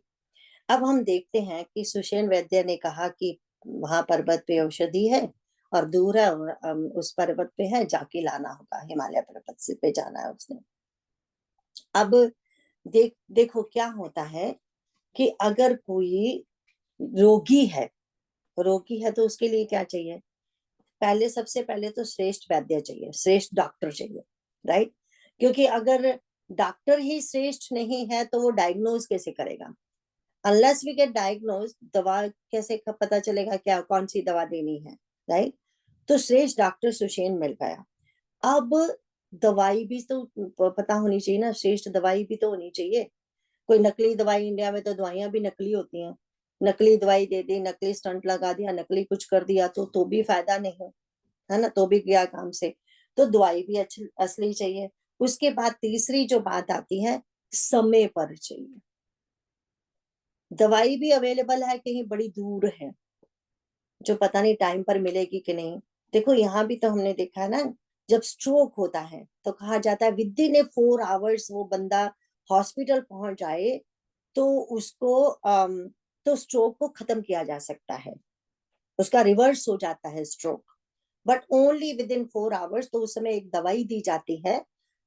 Speaker 1: अब हम देखते हैं कि सुषेण वैद्य ने कहा कि वहां पर्वत पे औषधि है और दूर है, और उस पर्वत पे है, जाके लाना होगा, हिमालय पर्वत से पे जाना है उसने। अब देखो क्या होता है कि अगर कोई रोगी है, रोगी है तो उसके लिए क्या चाहिए, पहले सबसे पहले तो श्रेष्ठ वैद्य चाहिए, श्रेष्ठ डॉक्टर चाहिए, राइट। क्योंकि अगर डॉक्टर ही श्रेष्ठ नहीं है तो वो डायग्नोज कैसे करेगा, अनलेस वी गेट डायग्नोज, दवा कैसे पता चलेगा क्या कौन सी दवा देनी है, राइट। तो श्रेष्ठ डॉक्टर सुषेण मिल गया। अब दवाई भी तो पता होनी चाहिए ना, श्रेष्ठ दवाई भी तो होनी चाहिए। कोई नकली दवाई, इंडिया में तो दवाइयां भी नकली होती हैं, नकली दवाई दे दी, नकली स्टंट लगा दिया, नकली कुछ कर दिया, तो भी फायदा नहीं है ना, तो भी गया काम से। तो दवाई भी अच्छी असली चाहिए। उसके बाद तीसरी जो बात आती है, समय पर चाहिए। दवाई भी अवेलेबल है, कहीं बड़ी दूर है, जो पता नहीं टाइम पर मिलेगी कि नहीं। देखो यहाँ भी तो हमने देखा है ना, जब स्ट्रोक होता है तो कहा जाता है विद इन ए 4 आवर्स वो बंदा हॉस्पिटल पहुंच जाए तो उसको तो स्ट्रोक को खत्म किया जा सकता है, उसका रिवर्स हो जाता है stroke, but only with in 4 hours. तो उस समय एक दवाई दी जाती है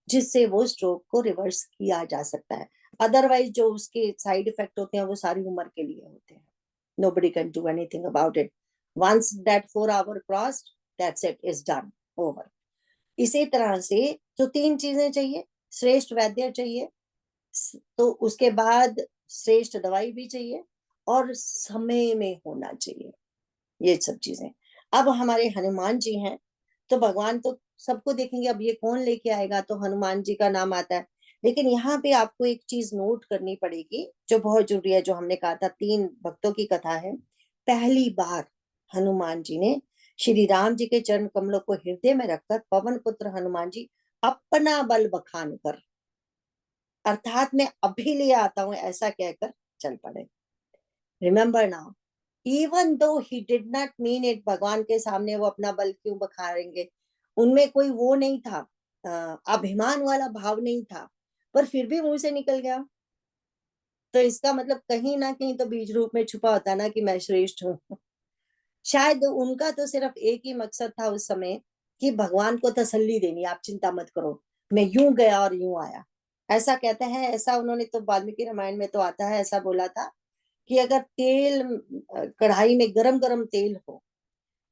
Speaker 1: जिससे वो स्ट्रोक को रिवर्स किया जा सकता है। अदरवाइज जो उसके साइड इफेक्ट होते हैं वो सारी उम्र के लिए होते हैं। Nobody can do anything about it. Once that 4 hour crossed, that's it, is done, over. इसी तरह से तो 3 चीजें चाहिए, श्रेष्ठ वैद्य चाहिए, तो उसके बाद श्रेष्ठ दवाई भी चाहिए, और समय में होना चाहिए, ये सब चीजें। अब हमारे हनुमान जी हैं, तो भगवान तो सबको देखेंगे, अब ये कौन लेके आएगा, तो हनुमान जी का नाम आता है। लेकिन यहाँ पे आपको एक चीज नोट करनी पड़ेगी जो बहुत जरूरी है, जो हमने कहा था 3 भक्तों की कथा है। पहली बार हनुमान जी ने श्री राम जी के चरण कमलों को हृदय में रखकर पवन पुत्र हनुमान जी अपना बल बखान कर, अर्थात मैं अभी ले आता हूं ऐसा कहकर चल पड़े। Remember now, even though he did not mean it, भगवान के सामने वो अपना बल क्यों बखारेंगे, उनमें कोई वो नहीं था, अभिमान वाला भाव नहीं था, पर फिर भी मुंह से निकल गया। तो इसका मतलब कहीं ना कहीं तो बीज रूप में छुपा होता ना कि मैं श्रेष्ठ हूँ। शायद उनका तो सिर्फ एक ही मकसद था उस समय, कि भगवान को तसल्ली देनी, आप चिंता मत करो, मैं यूं गया और यूं आया। ऐसा कहते हैं, ऐसा उन्होंने तो वाल्मीकि रामायण में तो आता है, ऐसा बोला था कि अगर तेल कढ़ाई में गरम गरम तेल हो,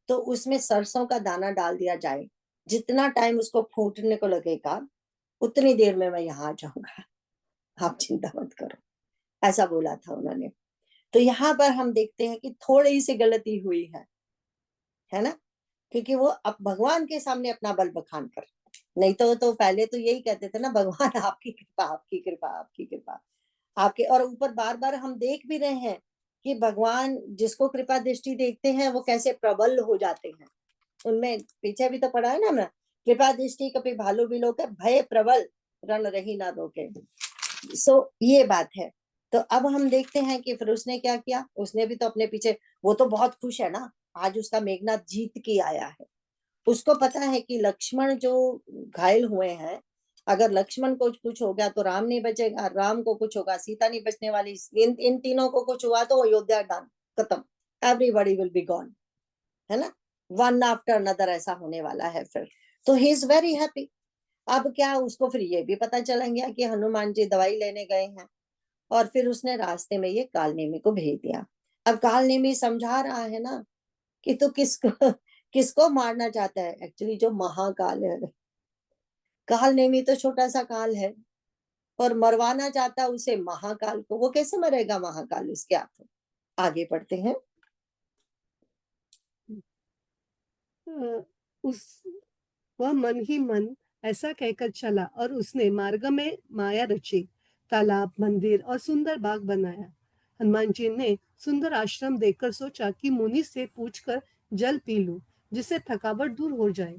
Speaker 1: तो उसमें सरसों का दाना डाल दिया जाए, जितना टाइम उसको फूटने को लगेगा उतनी देर में मैं यहाँ आ जाऊंगा, आप चिंता मत करो, ऐसा बोला था उन्होंने। तो यहाँ पर हम देखते हैं कि थोड़ी सी गलती हुई है ना, क्योंकि वो अब भगवान के सामने अपना बल बखान कर, नहीं तो पहले तो यही कहते थे ना, भगवान आपकी कृपा, आपकी कृपा, आपकी कृपा, आपके। और ऊपर बार बार हम देख भी रहे हैं कि भगवान जिसको कृपा दृष्टि देखते हैं वो कैसे प्रबल हो जाते हैं। उनमें पीछे भी तो पढ़ा है ना हमने, कृपा दृष्टि कभी भालू भी लोग भय प्रबल, रण रही ना रोके। सो ये बात है। तो अब हम देखते हैं कि फिर उसने क्या किया, उसने भी तो अपने पीछे, वो तो बहुत खुश है ना, आज उसका मेघनाथ जीत के आया है। उसको पता है कि लक्ष्मण जो घायल हुए हैं, अगर लक्ष्मण को कुछ हो गया तो राम नहीं बचेगा, राम को कुछ होगा सीता नहीं बचने वाली, इन तीनों को कुछ हुआ तो अयोध्या डन, खत्म, एवरीबॉडी विल बी गॉन, है ना, वन आफ्टर अनदर ऐसा होने वाला है फिर। तो ही इज वेरी हैप्पी। अब क्या, उसको फिर ये भी पता चला गया कि हनुमान जी दवाई लेने गए हैं, और फिर उसने रास्ते में ये कालनेमी को भेज दिया। अब कालनेमी समझा रहा है ना कि तू किसको किसको मारना चाहता है, एक्चुअली जो महाकाल है, काल नेमी तो छोटा सा काल है, और मरवाना चाहता उसे महाकाल को, वो कैसे मरेगा महाकाल उसके हाथों। आगे पढ़ते हैं।
Speaker 3: उस वह मन ही मन ऐसा कहकर चला और उसने मार्ग में माया रची, तालाब, मंदिर और सुंदर बाग बनाया। हनुमान जी ने सुंदर आश्रम देखकर सोचा कि मुनि से पूछकर जल पी लूं, जिससे थकावट दूर हो जाए।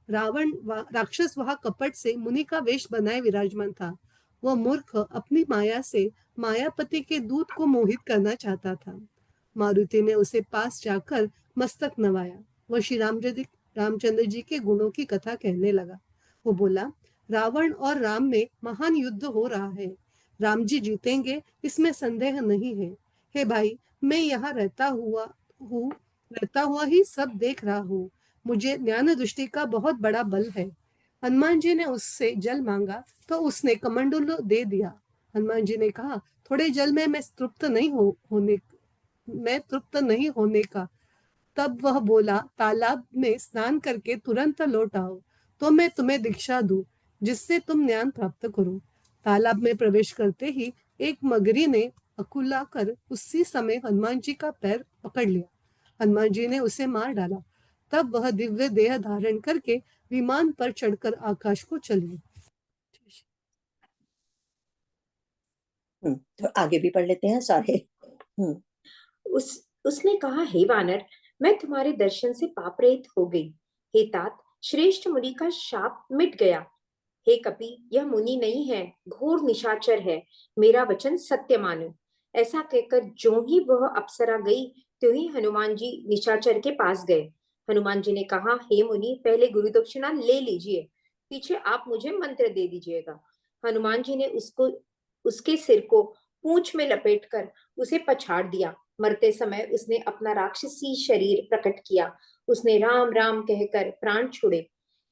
Speaker 3: राक्षस वहां कपट से मुनि का वेश बनाए विराजमान था। वह मूर्ख अपनी माया से मायापति के दूत को मोहित करना चाहता था। मारुति ने उसे पास जाकर मस्तक नवाया। वह श्री रामचंद्र जी के गुणों की कथा कहने लगा। वो बोला, रावण और राम में महान युद्ध हो रहा है। राम जी जीतेंगे, इसमें संदेह नहीं है। हे भाई, मैं यहाँ रहता हुआ ही सब देख रहा हूँ। मुझे ज्ञान दृष्टि का बहुत बड़ा बल है। हनुमान जी ने उससे जल मांगा तो उसने कमंडलू दे दिया। हनुमान जी ने कहा, थोड़े जल में मैं तृप्त नहीं होने का। तब वह बोला, तालाब में स्नान करके तुरंत लौट आओ, तो मैं तुम्हें दीक्षा दूं, जिससे तुम ज्ञान प्राप्त करो। तालाब में प्रवेश करते ही एक मगरी ने अकुला कर उसी समय हनुमान जी का पैर पकड़ लिया। हनुमान जी ने उसे मार डाला। तब वह दिव्य देह धारण करके विमान पर चढ़कर आकाश को चली।
Speaker 1: तो आगे भी पढ़ लेते हैं सारे।
Speaker 2: उसने कहा, हे वानर, मैं तुम्हारे दर्शन से पाप रहित हो गई। हे तात, श्रेष्ठ मुनि का शाप मिट गया। हे कपि, यह मुनि नहीं है, घोर निशाचर है, मेरा वचन सत्य मानो। ऐसा कहकर जो ही वह अप्सरा गई, त्यों ही हनुमान जी निशाचर के पास गए। हनुमान जी ने कहा, हे मुनि, पहले गुरु दक्षिणा ले लीजिए, पीछे आप मुझे मंत्र दे दीजिएगा। हनुमान जी ने उसके सिर को पूंछ में लपेटकर उसे पछाड़ दिया। मरते समय उसने अपना राक्षसी शरीर प्रकट किया। उसने राम राम कहकर प्राण छोड़े।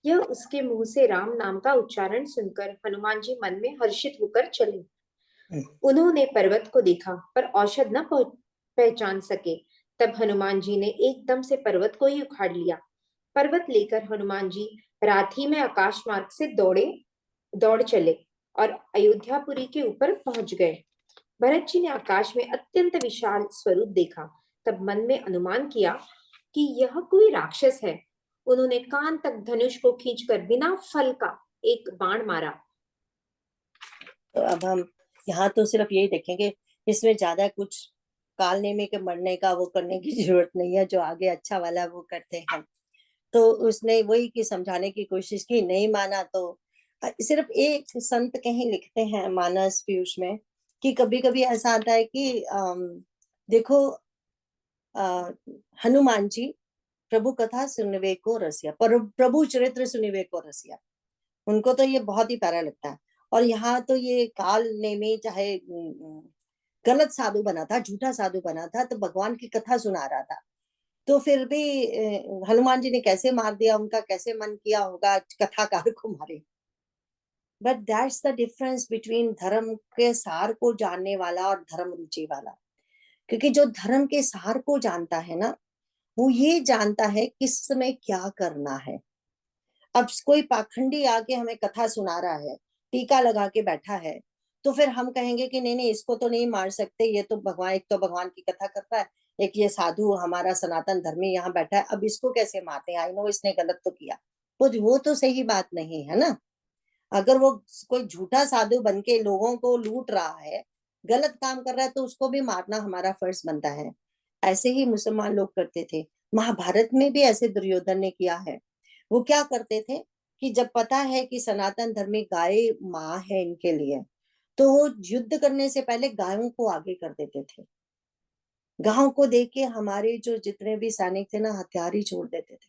Speaker 2: यह उसके मुंह से राम नाम का उच्चारण सुनकर हनुमान जी मन में हर्षित होकर चले। उन्होंने पर्वत को देखा पर औषध न पहचान सके। तब हनुमान जी ने एकदम से पर्वत को ही उखाड़ लिया। पर्वत लेकर हनुमान जी रात ही में आकाश मार्ग से दौड़ चले और अयोध्यापुरी के ऊपर पहुंच गए। भरत जी ने आकाश में अत्यंत विशाल स्वरूप देखा। तब मन में अनुमान किया कि यह कोई राक्षस है। उन्होंने कान तक धनुष को खींचकर बिना फल का एक बाण मारा।
Speaker 1: तो अब हम यहाँ तो सिर्फ यही देखेंगे, इसमें ज्यादा कुछ कालने में के मरने का वो करने की जरूरत नहीं है, जो आगे अच्छा वाला वो करते हैं। तो उसने वही की समझाने की कोशिश की, नहीं माना तो सिर्फ एक संत कहीं लिखते हैं मानस पीयूष में कि कभी कभी ऐसा आता है कि देखो हनुमान जी प्रभु कथा सुनवे को रसिया, पर प्रभु चरित्र सुनवे को रसिया, उनको तो ये बहुत ही प्यारा लगता है। और यहाँ तो ये काल ने में चाहे गलत साधु बना था, झूठा साधु बना था, तो भगवान की कथा सुना रहा था, तो फिर भी हनुमान जी ने कैसे मार दिया, उनका कैसे मन किया होगा कथाकार को मारे। But that's the difference between धर्म के सार को जानने वाला और धर्म रुचि वाला। क्योंकि जो धर्म के सार को जानता है ना, वो ये जानता है किस समय क्या करना है। अब कोई पाखंडी आके हमें कथा सुना रहा है, टीका लगा के बैठा है, तो फिर हम कहेंगे कि नहीं नहीं, इसको तो नहीं मार सकते, ये तो भगवान, एक तो भगवान की कथा करता है, एक ये साधु हमारा सनातन धर्मी यहाँ बैठा है, अब इसको कैसे मारते हैं, आई नो इसने गलत तो किया। वो तो सही बात नहीं है ना। अगर वो कोई झूठा साधु बन के लोगों को लूट रहा है, गलत काम कर रहा है, तो उसको भी मारना हमारा फर्ज बनता है। ऐसे ही मुसलमान लोग करते थे। महाभारत में भी ऐसे दुर्योधन ने किया है। वो क्या करते थे कि जब पता है कि सनातन धर्मी गाय माँ है इनके लिए, तो वो युद्ध करने से पहले गायों को आगे कर देते थे। गायों को देख के हमारे जो जितने भी सैनिक थे ना, हथियार ही छोड़ देते थे।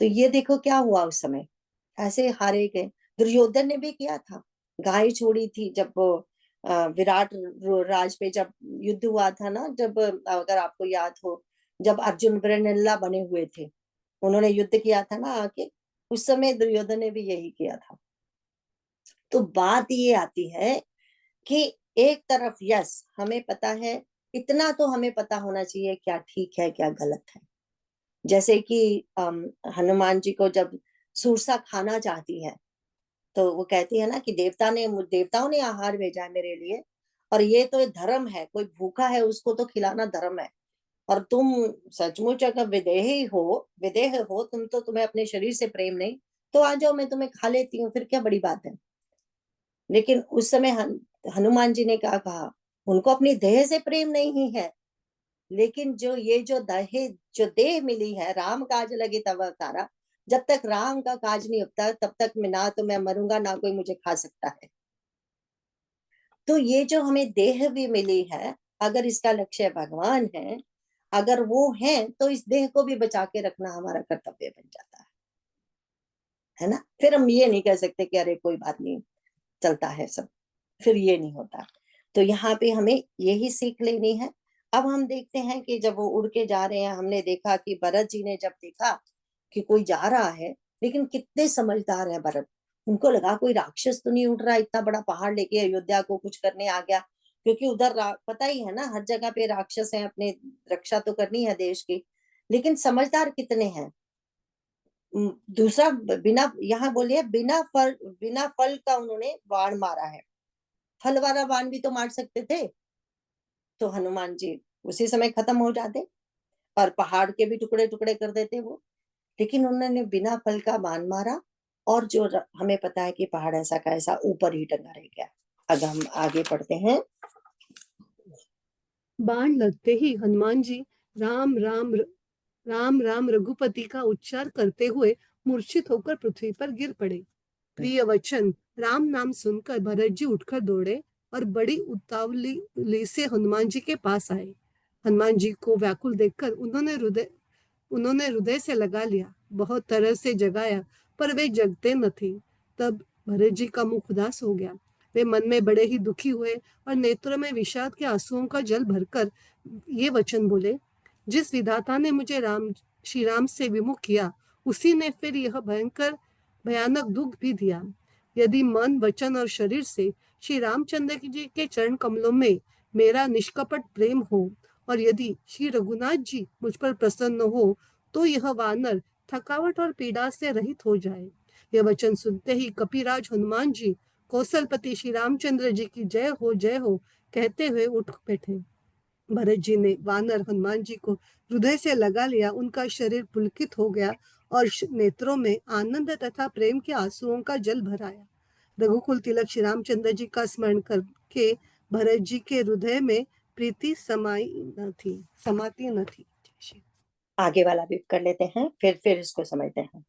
Speaker 1: तो ये देखो क्या हुआ उस समय, ऐसे हारे गए। दुर्योधन ने भी किया था, गाय छोड़ी थी जब विराट राज पे जब युद्ध हुआ था ना, जब अगर आपको याद हो, जब अर्जुन ब्रनल्ला बने हुए थे, उन्होंने युद्ध किया था ना आके, उस समय दुर्योधन ने भी यही किया था। तो बात ये आती है कि एक तरफ यस हमें पता है, इतना तो हमें पता होना चाहिए क्या ठीक है क्या गलत है। जैसे कि हनुमान जी को जब सुरसा खाना चाहती है, तो वो कहती है ना कि देवताओं ने आहार भेजा है मेरे लिए, और ये तो धर्म है, कोई भूखा है उसको तो खिलाना धर्म है, और तुम सचमुच अगर विदेह हो तुम, तो तुम्हें अपने शरीर से प्रेम नहीं, तो आ जाओ मैं तुम्हें खा लेती हूँ, फिर क्या बड़ी बात है। लेकिन उस समय हनुमान जी ने क्या कहा, उनको अपनी देह से प्रेम नहीं है, लेकिन जो देह मिली है, राम काज लगे तब अवतारा, जब तक राम का काज नहीं होता तब तक मैं ना तो मैं मरूंगा ना कोई मुझे खा सकता है। तो ये जो हमें देह भी मिली है, अगर इसका लक्ष्य भगवान है, अगर वो है, तो इस देह को भी बचा के रखना हमारा कर्तव्य बन जाता है ना। फिर हम ये नहीं कह सकते कि अरे कोई बात नहीं, चलता है सब, फिर ये नहीं होता। तो यहाँ पे हमें यही सीख लेनी है। अब हम देखते हैं कि जब वो उड़ के जा रहे हैं, हमने देखा कि भरत जी ने जब देखा कि कोई जा रहा है, लेकिन कितने समझदार है भरत, उनको लगा कोई राक्षस तो नहीं उड़ रहा, इतना बड़ा पहाड़ लेके अयोध्या को कुछ करने आ गया, क्योंकि उधर पता ही है ना, हर जगह पे राक्षस हैं, अपने रक्षा तो करनी है देश की। लेकिन समझदार कितने हैं। दूसरा, बिना यहाँ बोलिए बिना फल का उन्होंने बाण मारा है, फल वाला बाण भी तो मार सकते थे, तो हनुमान जी उसी समय खत्म हो जाते और पहाड़ के भी टुकड़े टुकड़े कर देते वो। लेकिन उन्होंने बिना फल का बाण मारा, और जो हमें पता है कि पहाड़ ऐसा का ऐसा ऊपर ही टंगा रह गया। अगर हम आगे पढ़ते हैं।
Speaker 3: बाण लगते ही हनुमान जी राम राम राम राम रघुपति का उच्चार करते हुए मूर्छित होकर पृथ्वी पर गिर पड़े। प्रिय वचन राम नाम सुनकर भरत जी उठकर दौड़े और बड़ी उतावली से हनुमान जी के पास आए। हनुमान जी को व्याकुल देखकर उन्होंने हृदय से लगा लिया, बहुत तरह से जगाया, पर वे जगते न थे। तब भरत जी का मुख उदास हो गया। वे मन में बड़े ही दुखी हुए और नेत्रों में विषाद के आंसुओं का जल भरकर ये वचन बोले, जिस विधाता ने मुझे श्री राम से विमुख किया, उसी ने फिर यह भयानक दुख भी दिया। यदि मन, वचन और शरीर से श्री रामचंद्र जी के चरण कमलों में मेरा निष्कपट प्रेम हो, और यदि श्री रघुनाथ जी मुझ पर प्रसन्न हो, तो यह वानर थकावट और पीड़ा से रहित हो जाए। यह वचन सुनते ही कपिराज हनुमान जी कौशलपति श्री रामचंद्र जी की जय हो कहते हुए उठ बैठे। भरत जी ने वानर हनुमान जी को हृदय से लगा लिया। उनका शरीर पुलकित हो गया और नेत्रों में आनंद तथा प्रेम के आंसुओं का जल भर आया। रघुकुल तिलक श्री रामचंद्र जी का स्मरण करके भरत जी के हृदय में प्रीति समाती न थी।
Speaker 1: आगे वाला भी कर लेते हैं, फिर इसको समझते हैं।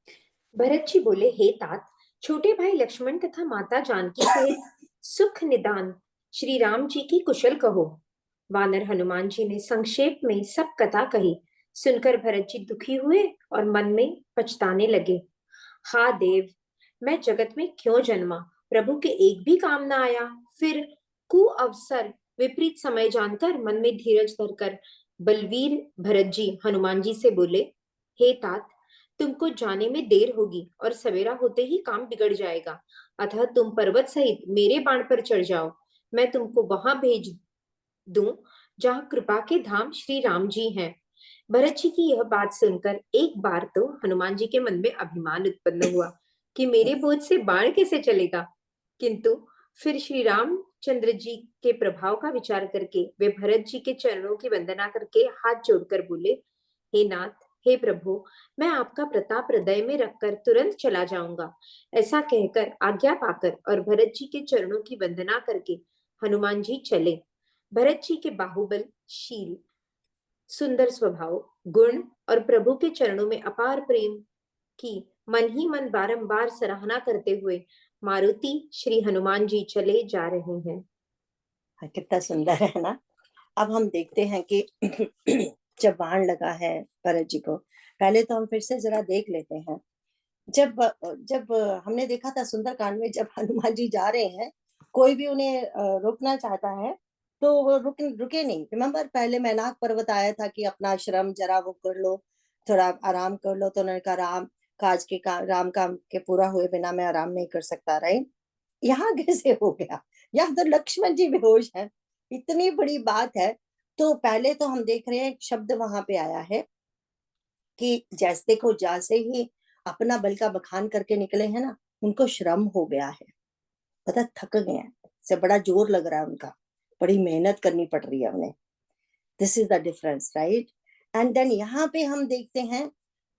Speaker 2: भरत जी बोले, हे तात, छोटे भाई लक्ष्मण तथा माता जानकी सहित सुख निदान श्री राम जी की कुशल कहो। वानर हनुमान जी ने संक्षेप में सब कथा कही। सुनकर भरत जी दुखी हुए और मन में पछताने लगे। हा देव, मैं जगत में क्यों जन्मा, प्रभु के एक भी काम ना आया। फिर कुअवसर विपरीत समय जानकर मन में धीरज धरकर बलवीर भरत जी हनुमान जी से बोले, हे तात, तुमको जाने में देर होगी और सवेरा होते ही काम बिगड़ जाएगा। अतः तुम पर्वत सहित मेरे बाण पर चढ़ जाओ। मैं तुमको वहां भेज दूं जहां कृपा के धाम श्री राम जी हैं। भरत जी की यह बात सुनकर एक बार तो हनुमान जी के मन में अभिमान उत्पन्न हुआ कि मेरे बोझ से बाण कैसे चलेगा, किंतु फिर श्री रामचंद्र जी के प्रभाव का विचार करके वे भरत जी के चरणों की वंदना करके हाथ जोड़कर बोले, हे नाथ, हे प्रभु, मैं आपका प्रताप हृदय में रखकर तुरंत चला जाऊंगा। ऐसा कहकर आज्ञा पाकर और भरत जी के चरणों की वंदना करके हनुमान जी चले। भरत जी के बाहुबल, शील, सुंदर स्वभाव, गुण और प्रभु के चरणों में अपार प्रेम की मन ही मन बारंबार सराहना करते हुए मारुति श्री हनुमान जी चले जा रहे हैं।
Speaker 1: कितना सुंदर है ना। अब हम देखते हैं कि जब बाण लगा है भरत जी को, पहले तो हम फिर से जरा देख लेते हैं। जब जब हमने देखा था सुंदरकांड में, जब हनुमान जी जा रहे हैं, कोई भी उन्हें रोकना चाहता है तो वो रुके नहीं। रिमेम्बर, पहले मैनाक पर्वत आया था कि अपना श्रम जरा वो कर लो, थोड़ा आराम कर लो, तो उन्होंने कहा राम काम के पूरा हुए बिना मैं आराम नहीं कर सकता। राइट, यहाँ कैसे हो गया? यहाँ तो लक्ष्मण जी बेहोश हैं, इतनी बड़ी बात है। तो पहले तो हम देख रहे हैं शब्द वहां पे आया है कि जैसे देखो, जैसे ही अपना बल का बखान करके निकले हैं ना, उनको श्रम हो गया है, पता, थक गए हैं, से बड़ा जोर लग रहा है उनका, बड़ी मेहनत करनी पड़ रही है उन्हें। This is the difference, right. And then यहाँ पे हम देखते हैं,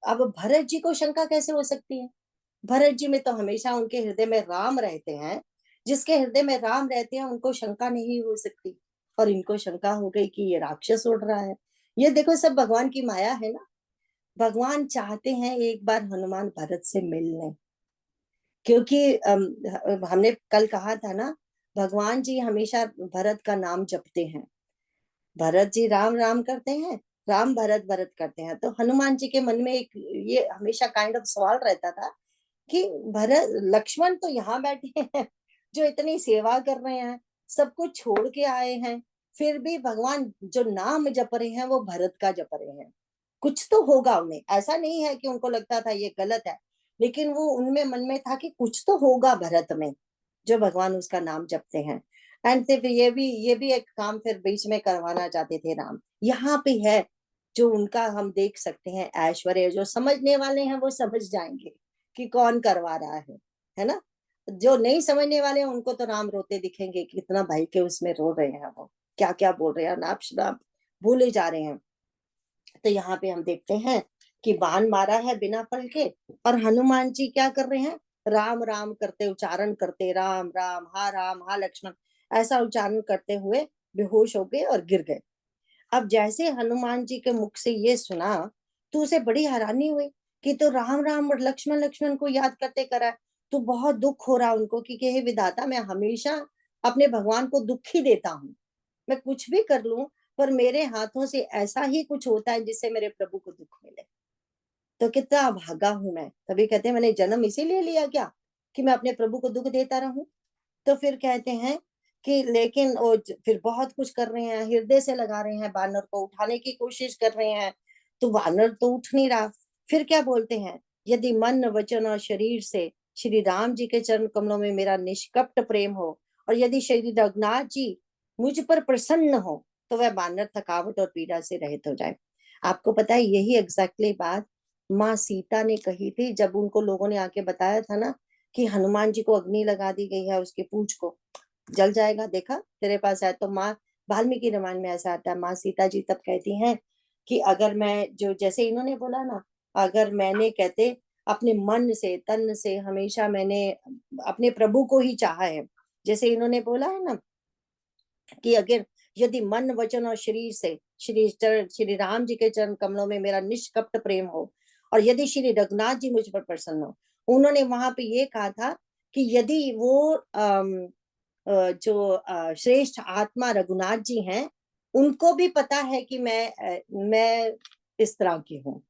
Speaker 1: अब भरत जी को शंका कैसे हो सकती है? भरत जी में तो हमेशा उनके हृदय में राम रहते हैं। जिसके हृदय में राम रहते हैं उनको शंका नहीं हो सकती, और इनको शंका हो गई कि ये राक्षस उड़ रहा है। ये देखो, सब भगवान की माया है ना। भगवान चाहते हैं एक बार हनुमान भरत से मिल लें, क्योंकि हमने कल कहा था ना, भगवान जी हमेशा भरत का नाम जपते हैं। भरत जी राम राम करते हैं, राम भरत भरत करते हैं। तो हनुमान जी के मन में एक ये हमेशा काइंड ऑफ सवाल रहता था कि भरत लक्ष्मण तो यहाँ बैठे हैं, जो इतनी सेवा कर रहे हैं, सब कुछ छोड़ के आए हैं, फिर भी भगवान जो नाम जप रहे हैं वो भरत का जप रहे हैं। कुछ तो होगा उन्हें, ऐसा नहीं है कि उनको लगता था ये गलत है, लेकिन वो उनमें मन में था कि कुछ तो होगा भरत में, जो भगवान उसका नाम जपते हैं। एंड फिर ये भी एक काम फिर बीच में करवाना चाहते थे राम। यहाँ पे है जो उनका हम देख सकते हैं ऐश्वर्य। जो समझने वाले हैं वो समझ जाएंगे कि कौन करवा रहा है ना। जो नहीं समझने वाले हैं उनको तो राम रोते दिखेंगे कि कितना भाई के उसमें रो रहे हैं, वो क्या क्या बोल रहे हैं, नाप शनाप भूले जा रहे हैं। तो यहाँ पे हम देखते हैं कि बाण मारा है बिना फल के, और हनुमान जी क्या कर रहे हैं? राम राम करते, उच्चारण करते, राम राम हा लक्ष्मण, ऐसा उच्चारण करते हुए बेहोश हो गए और गिर गए। अब जैसे हनुमान जी के मुख से ये सुना तो उसे बड़ी हैरानी हुई कि तो राम राम और लक्ष्मण लक्ष्मण को याद करते करा। तो बहुत दुख हो रहा उनको कि हे विधाता, मैं हमेशा अपने भगवान को दुख ही देता हूँ, मैं कुछ भी कर लूं, पर मेरे हाथों से ऐसा ही कुछ होता है जिससे मेरे प्रभु को दुख मिले। तो कितना भागा हूं मैं। तभी कहते हैं मैंने जन्म इसीलिए लिया क्या, कि मैं अपने प्रभु को दुख देता रहूं। तो फिर कहते हैं कि लेकिन वो फिर बहुत कुछ कर रहे हैं, हृदय से लगा रहे हैं, बानर को उठाने की कोशिश कर रहे हैं, तो बानर तो उठ नहीं रहा। फिर क्या बोलते हैं, यदि मन वचन और शरीर से श्री राम जी के चरण कमलों में मेरा निष्कपट प्रेम हो, और यदि श्री रघुनाथ जी मुझ पर प्रसन्न हो, तो वह बानर थकावट और पीड़ा से रहित हो जाए। आपको पता है यही एग्जैक्टली बात माँ सीता ने कही थी, जब उनको लोगों ने आके बताया था ना कि हनुमान जी को अग्नि लगा दी गई है, उसकी पूंछ को जल जाएगा, देखा तेरे पास है। तो माँ, वाल्मीकि रामायण में ऐसा आता है, माँ सीता जी तब कहती हैं कि अगर मैं, जो जैसे इन्होंने बोला ना, अगर मैंने, कहते, अपने मन से तन से हमेशा मैंने अपने प्रभु को ही चाहा है, जैसे इन्होंने बोला है ना कि अगर यदि मन वचन और शरीर से श्री राम जी के चरण कमलों में मेरा निष्कपट प्रेम हो, और यदि श्री रघुनाथ जी मुझ पर प्रसन्न हो। उन्होंने वहां पे ये कहा था कि यदि वो जो श्रेष्ठ आत्मा रघुनाथ जी हैं, उनको भी पता है कि मैं इस तरह की हूँ,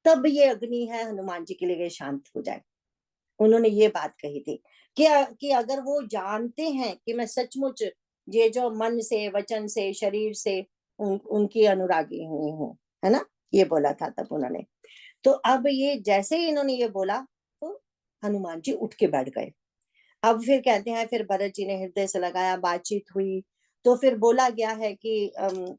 Speaker 1: तब ये अग्नि है हनुमान जी के लिए शांत हो जाए। उन्होंने ये बात कही थी कि अगर वो जानते हैं कि मैं सचमुच ये जो मन से वचन से शरीर से उनकी अनुरागी हुई हूँ, है ना, ये बोला था तब उन्होंने। तो अब ये जैसे ही इन्होंने ये बोला, तो हनुमान जी उठ के बैठ गए। अब फिर कहते हैं, फिर भरत जी ने हृदय से लगाया, बातचीत हुई, तो फिर बोला गया है कि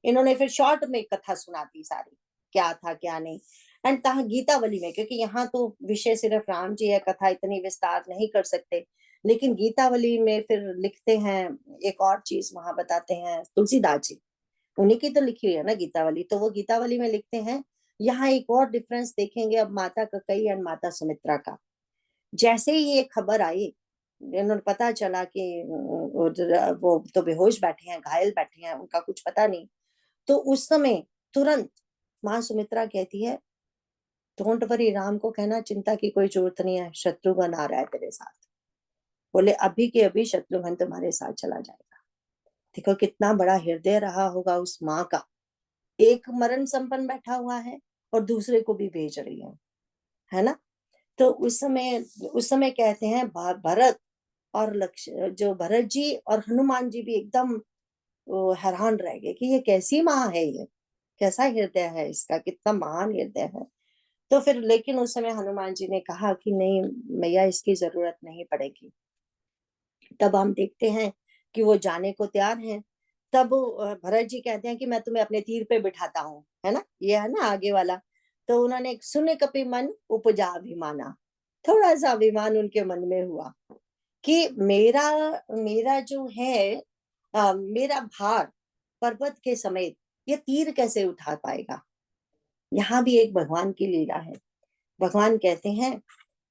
Speaker 1: इन्होंने फिर शॉर्ट में कथा सुना दी सारी, क्या था क्या नहीं। एंड कहा गीतावली में, क्योंकि यहाँ तो विषय सिर्फ राम जी है, कथा इतनी विस्तार नहीं कर सकते, लेकिन गीतावली में फिर लिखते हैं एक और चीज, वहां बताते हैं तुलसीदास जी, उन्हीं की तो लिखी हुई है ना गीतावली, तो वो गीतावली में लिखते हैं, यहाँ एक और डिफरेंस देखेंगे अब माता ककई और माता सुमित्रा का। जैसे ही ये खबर आई, इन्होंने पता चला कि वो तो बेहोश बैठे हैं, घायल बैठे हैं, उनका कुछ पता नहीं, तो उस समय तुरंत माँ सुमित्रा कहती है, डोंट वरी, राम को कहना चिंता की कोई जरूरत नहीं है, शत्रुघ्न आ रहा है तेरे साथ। बोले अभी के अभी शत्रुघ्न तुम्हारे साथ चला जाएगा। देखो कितना बड़ा हृदय रहा होगा उस माँ का, एक मरण संपन्न बैठा हुआ है और दूसरे को भी भेज रही है ना। तो उस समय कहते हैं भरत और लक्ष्य जो भरत जी और हनुमान जी भी एकदम हैरान रह गए कि ये कैसी माँ है, ये कैसा हृदय है इसका, कितना महान हृदय है। तो फिर लेकिन उस समय हनुमान जी ने कहा कि नहीं मैया, इसकी जरूरत नहीं पड़ेगी। तब हम देखते हैं कि वो जाने को तैयार हैं। तब भरत जी कहते हैं कि मैं तुम्हें अपने तीर पे बिठाता हूँ, है ना, ये है ना आगे वाला। तो उन्होंने सुने कपि मन उपजा अभिमाना, थोड़ा सा अभिमान उनके मन में हुआ कि मेरा मेरा जो है मेरा भार पर्वत के समेत ये तीर कैसे उठा पाएगा। यहाँ भी एक भगवान की लीला है। भगवान कहते हैं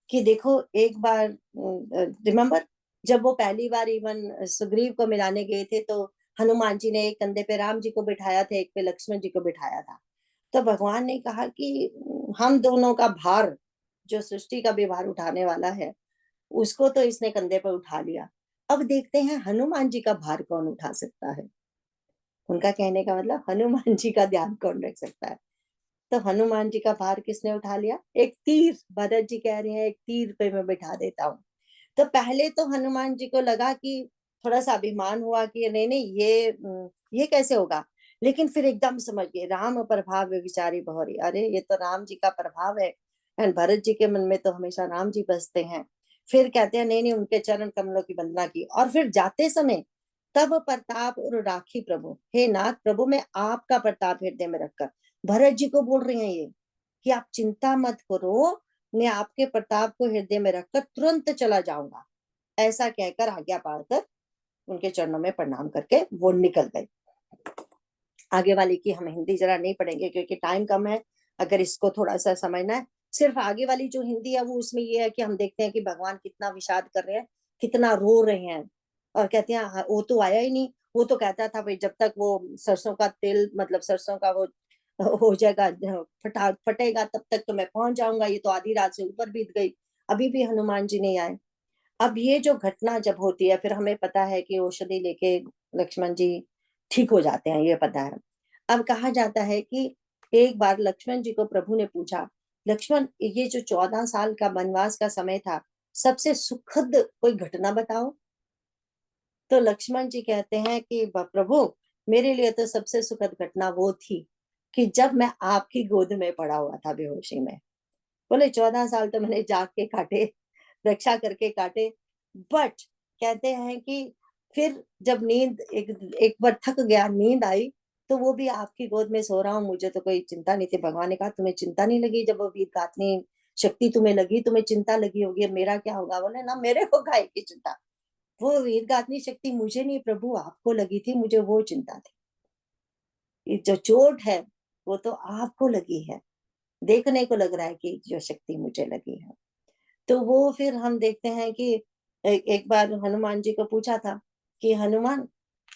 Speaker 1: कि देखो एक बार रिमेम्बर, जब वो पहली बार इवन सुग्रीव को मिलाने गए थे, तो हनुमान जी ने एक कंधे पे राम जी को बिठाया था, एक पे लक्ष्मण जी को बिठाया था। तो भगवान ने कहा कि हम दोनों का भार, जो सृष्टि का भी भार उठाने वाला है, उसको तो इसने कंधे पर उठा लिया, अब देखते हैं हनुमान जी का भार कौन उठा सकता है। उनका कहने का मतलब हनुमान जी का ध्यान कौन रख सकता है। तो हनुमान जी का भार किसने उठा लिया, एक तीर। भरत जी कह रहे हैं एक तीर पे मैं बिठा देता हूँ। तो पहले तो हनुमान जी को लगा कि थोड़ा सा अभिमान हुआ कि नहीं नहीं ये कैसे होगा, लेकिन फिर एकदम समझ गए, राम प्रभाव विचारी बहुरी, अरे ये तो राम जी का प्रभाव है। एंड भरत जी के मन में तो हमेशा राम जी बसते हैं। फिर कहते हैं नहीं नहीं, उनके चरण कमलों की वंदना की, और फिर जाते समय तब प्रताप और राखी प्रभु, हे नाथ प्रभु, मैं आपका प्रताप हृदय में रखकर, भरत जी को बोल रही हैं ये कि आप चिंता मत करो, मैं आपके प्रताप को हृदय में रखकर तुरंत चला जाऊंगा। ऐसा कहकर आज्ञा पाकर उनके चरणों में प्रणाम करके वो निकल गए। आगे वाली की हम हिंदी जरा नहीं पढ़ेंगे क्योंकि टाइम कम है, अगर इसको थोड़ा सा समझना है। सिर्फ आगे वाली जो हिंदी है वो उसमें ये है कि हम देखते हैं कि भगवान कितना विषाद कर रहे हैं, कितना रो रहे हैं, और कहते हैं वो तो आया ही नहीं। वो तो कहता था भाई जब तक वो सरसों का तेल, मतलब सरसों का वो हो जाएगा, फटेगा, तब तक तो मैं पहुंच जाऊंगा। ये तो आधी रात से ऊपर बीत गई, अभी भी हनुमान जी नहीं आए। अब ये जो घटना जब होती है, फिर हमें पता है कि औषधि लेके लक्ष्मण जी ठीक हो जाते हैं, ये पता है। अब कहा जाता है कि एक बार लक्ष्मण जी को प्रभु ने पूछा, लक्ष्मण ये जो 14 साल का वनवास का समय था, सबसे सुखद कोई घटना बताओ। तो लक्ष्मण जी कहते हैं कि प्रभु, मेरे लिए तो सबसे सुखद घटना वो थी कि जब मैं आपकी गोद में पड़ा हुआ था बेहोशी में। बोले 14 साल तो मैंने जाग के काटे, रक्षा करके काटे, बट कहते हैं कि फिर जब नींद एक एक बार थक गया, नींद आई, तो वो भी आपकी गोद में सो रहा हूँ, मुझे तो कोई चिंता नहीं थी। भगवान ने कहा तुम्हें चिंता नहीं लगी, जब वो वीरगात्नी शक्ति तुम्हें लगी, तुम्हें चिंता लगी होगी, अब मेरा क्या होगा? बोले ना, मेरे को काहे की चिंता, वो वीरगात्नी शक्ति मुझे नहीं प्रभु आपको लगी थी, मुझे वो चिंता थी। ये जो चोट है वो तो आपको लगी है, देखने को लग रहा है कि जो शक्ति मुझे लगी है। तो वो फिर हम देखते हैं कि एक बार हनुमान जी को पूछा था कि हनुमान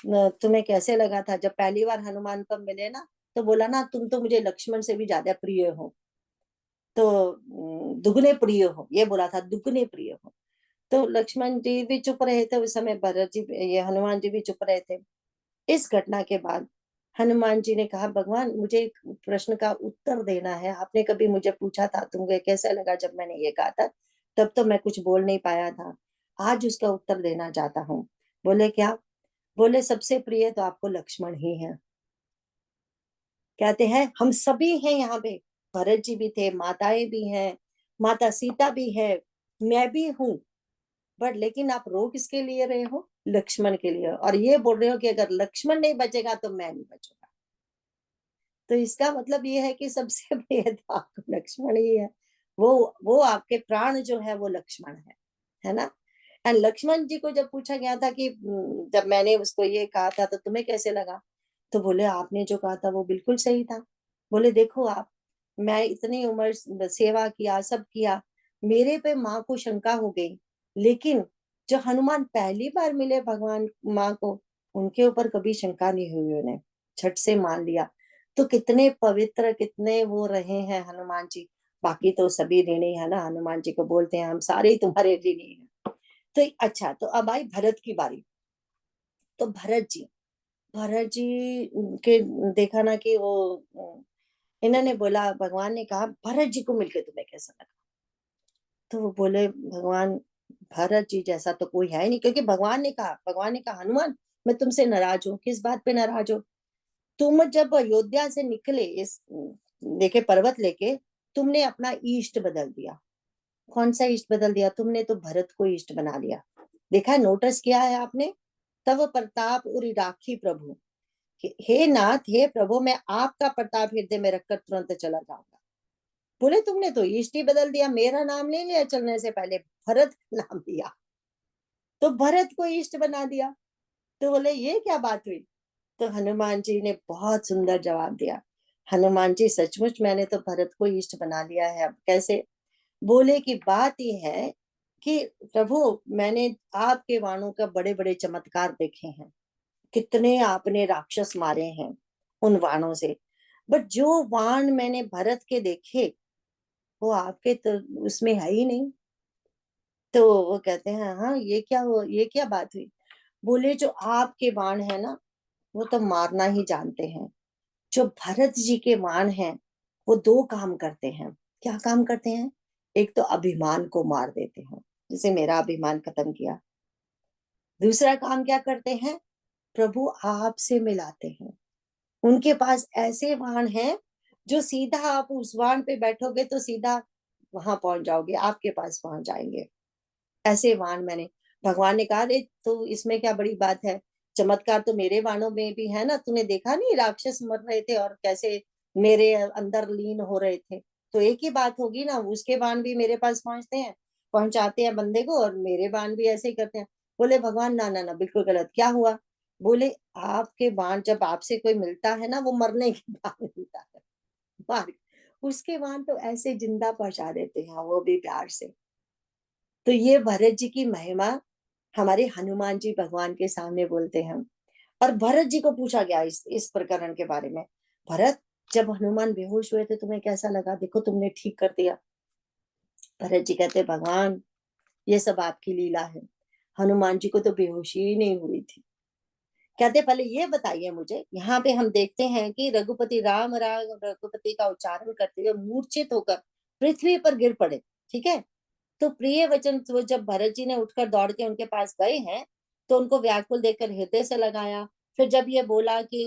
Speaker 1: तुम्हें कैसे लगा था जब पहली बार हनुमान को मिले ना, तो बोला ना तुम तो मुझे लक्ष्मण से भी ज्यादा प्रिय हो, तो दुगने प्रिय हो, ये बोला था, दुगने प्रिय हो। तो लक्ष्मण जी भी चुप रहे थे उस समय, भरत जी ये हनुमान जी भी चुप रहे थे। इस घटना के बाद हनुमान जी ने कहा भगवान मुझे एक प्रश्न का उत्तर देना है, आपने कभी मुझे पूछा था तुमको कैसा लगा जब मैंने ये कहा था, तब तो मैं कुछ बोल नहीं पाया था, आज उसका उत्तर देना चाहता हूँ। बोले क्या? बोले सबसे प्रिय तो आपको लक्ष्मण ही है। कहते हैं हम सभी हैं यहाँ पे, भरत जी भी थे, माताएं भी हैं, माता सीता भी है, मैं भी हूँ, बट लेकिन आप रो किसके लिए रहे हो? लक्ष्मण के लिए, और ये बोल रहे हो कि अगर लक्ष्मण नहीं बचेगा तो मैं नहीं बचूंगा। तो इसका मतलब ये है कि सबसे प्रिय तो आपको लक्ष्मण ही है, वो आपके प्राण जो है वो लक्ष्मण है ना। एंड लक्ष्मण जी को जब पूछा गया था कि जब मैंने उसको ये कहा था तो तुम्हें कैसे लगा, तो बोले आपने जो कहा था वो बिल्कुल सही था। बोले देखो आप, मैं इतनी उम्र सेवा किया, सब किया, मेरे पे माँ को शंका हो गई, लेकिन जो हनुमान पहली बार मिले भगवान माँ को, उनके ऊपर कभी शंका नहीं हुई, उन्हें झट से मान लिया। तो कितने पवित्र, कितने वो रहे हैं हनुमान जी। बाकी तो सभी ऋणी है ना, हनुमान जी को बोलते हैं हम सारे ही तुम्हारे ऋणी हैं। तो अच्छा, तो अब आई भरत की बारी। तो भरत जी के देखा ना कि वो इन्होंने बोला, भगवान ने कहा भरत जी को मिलके तुम्हें कैसा लगा? तो वो बोले भगवान भरत जी जैसा तो कोई है ही नहीं, क्योंकि भगवान ने कहा हनुमान मैं तुमसे नाराज हूँ। किस बात पे नाराज हो? तुम जब अयोध्या से निकले इस देखे पर्वत लेके, तुमने अपना ईष्ट बदल दिया। कौन सा ईष्ट बदल दिया? तुमने तो भरत को ईष्ट बना लिया। देखा, नोटिस किया है आपने? तब प्रताप उरी राखी प्रभु, हे नाथ, हे प्रभु, मैं आपका प्रताप हृदय में रखकर तुरंत चला जाऊंगा। बोले तुमने तो ईष्ट ही बदल दिया, मेरा नाम नहीं लिया चलने से पहले, भरत का नाम लिया, तो भरत को ईष्ट बना दिया। तो बोले ये क्या बात हुई? तो हनुमान जी ने बहुत सुंदर जवाब दिया, हनुमान जी सचमुच मैंने तो भरत को इष्ट बना लिया है। अब कैसे? बोले कि बात ये है कि प्रभु मैंने आपके वाणों का बड़े बड़े चमत्कार देखे हैं, कितने आपने राक्षस मारे हैं उन वाणों से, बट जो वाण मैंने भरत के देखे वो आपके तो उसमें है ही नहीं। तो वो कहते हैं हाँ ये क्या बात हुई? बोले जो आपके बाण है ना वो तो मारना ही जानते हैं, जो भरत जी के बाण हैं वो दो काम करते हैं। क्या काम करते हैं? एक तो अभिमान को मार देते हैं, जैसे मेरा अभिमान खत्म किया। दूसरा काम क्या करते हैं? प्रभु आपसे मिलाते हैं। उनके पास ऐसे वाहन हैं जो सीधा आप उस वाहन पे बैठोगे तो सीधा वहां पहुंच जाओगे, आपके पास पहुंच जाएंगे। ऐसे वाहन मैंने, भगवान ने कहा रे तो इसमें क्या बड़ी बात है, चमत्कार तो मेरे वाणों में भी है ना, तूने देखा नहीं राक्षस मर रहे थे और कैसे मेरे अंदर लीन हो रहे थे, तो एक ही बात होगी ना, उसके बाण भी मेरे पास पहुंचते हैं, पहुंचाते हैं बंदे को, और मेरे बाण भी ऐसे ही करते हैं। बोले भगवान ना ना ना, बिल्कुल गलत, क्या हुआ? बोले आपके बाण जब आपसे कोई मिलता है ना वो मरने के बाद मिलता है, मार, उसके बाण तो ऐसे जिंदा पहुंचा देते हैं, वो भी प्यार से। तो ये भरत जी की महिमा हमारे हनुमान जी भगवान के सामने बोलते हैं। और भरत जी को पूछा गया इस प्रकरण के बारे में, भरत जब हनुमान बेहोश हुए थे तुम्हें कैसा लगा? देखो तुमने ठीक कर दिया। भरत जी कहते भगवान ये सब आपकी लीला है, हनुमान जी को तो बेहोशी ही नहीं हुई थी। कहते पहले ये बताइए मुझे, यहाँ पे हम देखते हैं कि रघुपति राम रघुपति का उच्चारण करते हुए मूर्छित होकर पृथ्वी पर गिर पड़े। ठीक है, तो प्रिय वचन तो जब भरत जी ने उठकर दौड़ के उनके पास गए हैं तो उनको व्याकुल देखकर हृदय से लगाया। फिर जब ये बोला कि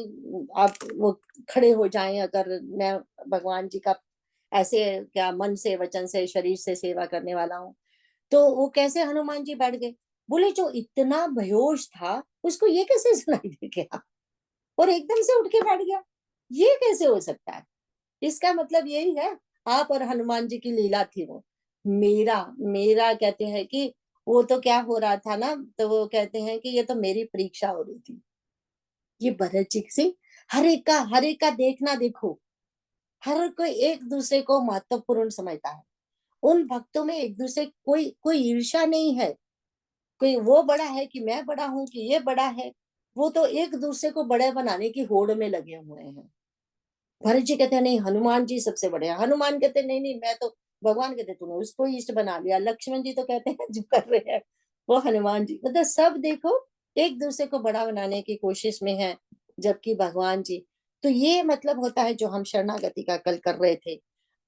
Speaker 1: आप वो खड़े हो जाएं, अगर मैं भगवान जी का ऐसे क्या मन से वचन से शरीर से सेवा करने वाला हूँ, तो वो कैसे हनुमान जी बैठ गए? बोले जो इतना बेहोश था उसको ये कैसे सुनाई दे गया? और एकदम से उठ के बैठ गया। ये कैसे हो सकता है? इसका मतलब यही है, आप और हनुमान जी की लीला थी वो। मेरा मेरा कहते हैं कि वो तो क्या हो रहा था ना, तो वो कहते हैं कि ये तो मेरी परीक्षा हो रही थी। ये भरत जी से हर एक का देखना देखो, हर कोई एक दूसरे को महत्वपूर्ण समझता है। उन भक्तों में एक दूसरे कोई ईर्ष्या नहीं है, कोई वो बड़ा है कि मैं बड़ा हूं कि ये बड़ा है। वो तो एक दूसरे को बड़े बनाने की होड़ में लगे हुए हैं। भरत जी कहते हैं नहीं, हनुमान जी सबसे बड़े हैं। हनुमान कहते हैं नहीं नहीं, मैं तो, भगवान कहते तूने उसको इष्ट बना लिया। लक्ष्मण जी तो कहते हैं जो कर रहे हैं वो हनुमान जी, मतलब सब देखो एक दूसरे को बड़ा बनाने की कोशिश में है, जबकि भगवान जी। तो ये मतलब होता है जो हम शरणागति का कल कर रहे थे।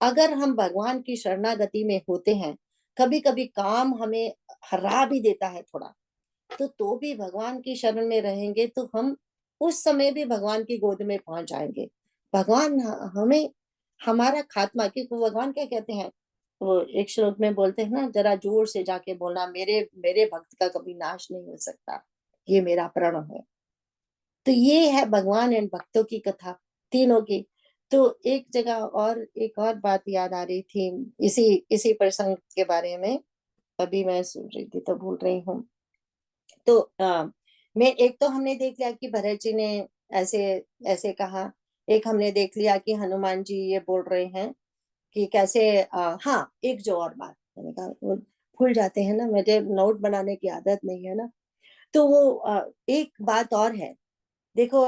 Speaker 1: अगर हम भगवान की शरणागति में होते हैं, कभी कभी काम हमें हरा भी देता है थोड़ा, तो भी भगवान की शरण में रहेंगे तो हम उस समय भी भगवान की गोद में पहुंच जाएंगे। भगवान हमें हमारा खात्मा, क्योंकि भगवान क्या कहते हैं, वो एक श्लोक में बोलते हैं ना, जरा जोर से जाके बोलना, मेरे मेरे भक्त का कभी नाश नहीं हो सकता, ये मेरा प्रण है। तो ये है भगवान एंड भक्तों की कथा, तीनों की। तो एक जगह और एक और बात याद आ रही थी, इसी इसी प्रसंग के बारे में, अभी मैं सुन रही थी तो भूल रही हूँ। तो मैं एक तो हमने देख लिया कि भरत जी ने ऐसे ऐसे कहा, एक हमने देख लिया कि हनुमान जी ये बोल रहे हैं कि कैसे हाँ, एक जो और बात मैंने कहा, वो भूल जाते हैं ना, मुझे नोट बनाने की आदत नहीं है ना। तो वो एक बात और है, देखो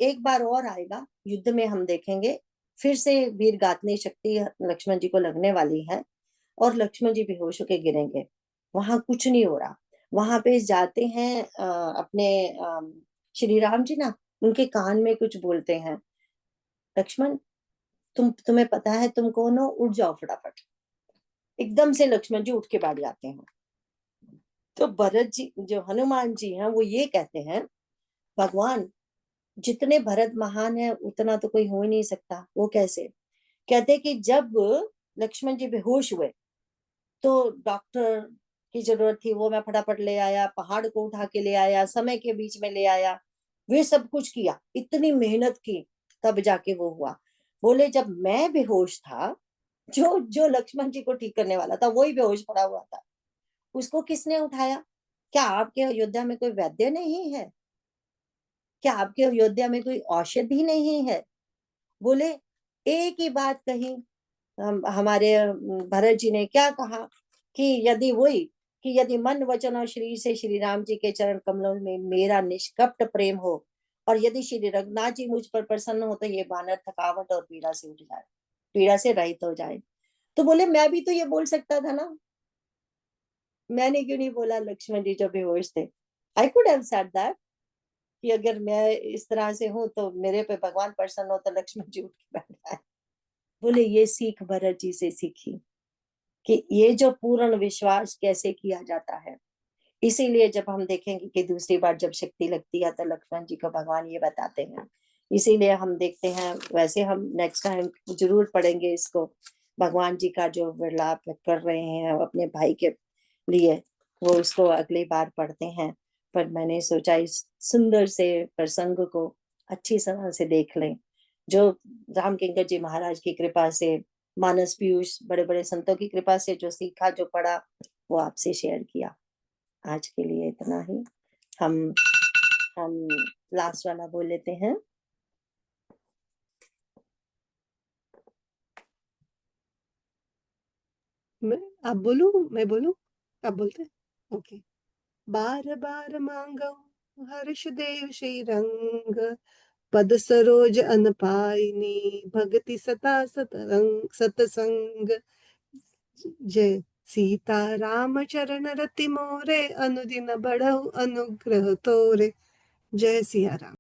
Speaker 1: एक बार और आएगा युद्ध में, हम देखेंगे फिर से वीर गात्नी शक्ति लक्ष्मण जी को लगने वाली है, और लक्ष्मण जी बेहोश होके गिरेंगे। वहां कुछ नहीं हो रहा। वहां पे जाते हैं अपने श्री राम जी ना, उनके कान में कुछ बोलते हैं, लक्ष्मण तुम्हें पता है तुम कौन हो, उठ जाओ फटाफट। एकदम से लक्ष्मण जी उठ के बैठ जाते हैं। तो भरत जी जो हनुमान जी हैं वो ये कहते हैं, भगवान जितने भरत महान है उतना तो कोई हो ही नहीं सकता। वो कैसे? कहते कि जब लक्ष्मण जी बेहोश हुए तो डॉक्टर की जरूरत थी, वो मैं फटाफट ले आया, पहाड़ को उठा के ले आया, समय के बीच में ले आया, वे सब कुछ किया, इतनी मेहनत की, तब जाके वो हुआ। बोले जब मैं बेहोश था, जो जो लक्ष्मण जी को ठीक करने वाला था वही बेहोश पड़ा हुआ था, उसको किसने उठाया? क्या आपके अयोध्या में कोई वैद्य नहीं है? क्या आपके अयोध्या में कोई औषधि नहीं है? बोले एक ही बात कही, हमारे भरत जी ने क्या कहा कि यदि वही, कि यदि मन वचन और शरीर से श्री राम जी के चरण कमलों में मेरा निष्कपट प्रेम हो, और यदि श्री रघुनाथ जी मुझ पर प्रसन्न हो, तो ये बानर थकावट और पीड़ा से उठ जाए, पीड़ा से रहित हो जाए। तो बोले मैं भी तो ये बोल सकता था ना, मैंने क्यों नहीं बोला? लक्ष्मण जी जो बेहोश थे, I could have said that, कि अगर मैं इस तरह से हूं तो मेरे पे भगवान प्रसन्न हो, तो लक्ष्मण जी उठ के बैठ जाए। बोले ये सीख भरत जी से सीखी, कि ये जो पूर्ण विश्वास कैसे किया जाता है। इसीलिए जब हम देखेंगे कि दूसरी बार जब शक्ति लगती है तो लक्ष्मण जी को भगवान ये बताते हैं। इसीलिए हम देखते हैं, वैसे हम नेक्स्ट टाइम जरूर पढ़ेंगे इसको, भगवान जी का जो विलाप कर रहे हैं अपने भाई के लिए, वो उसको अगली बार पढ़ते हैं। पर मैंने सोचा इस सुंदर से प्रसंग को अच्छी तरह से देख लें, जो राम किंकर जी महाराज की कृपा से, मानस पीयूष बड़े बड़े संतों की कृपा से जो सीखा जो पढ़ा, वो आपसे शेयर किया। आज के लिए इतना ही। हम हम लास्ट वाला बोल लेते हैं।
Speaker 3: आप बोलू, मैं बोलू, आप बोलते? ओके। बार बार मांगो हर्ष देव श्री रंग, पद सरोज अन पाइनी, भगति सता सतरंग सतसंग। जय सीता राम चरण रति मोरे, अनुदिन बढ़ऊ अनुग्रह तोरे। जय सिया राम।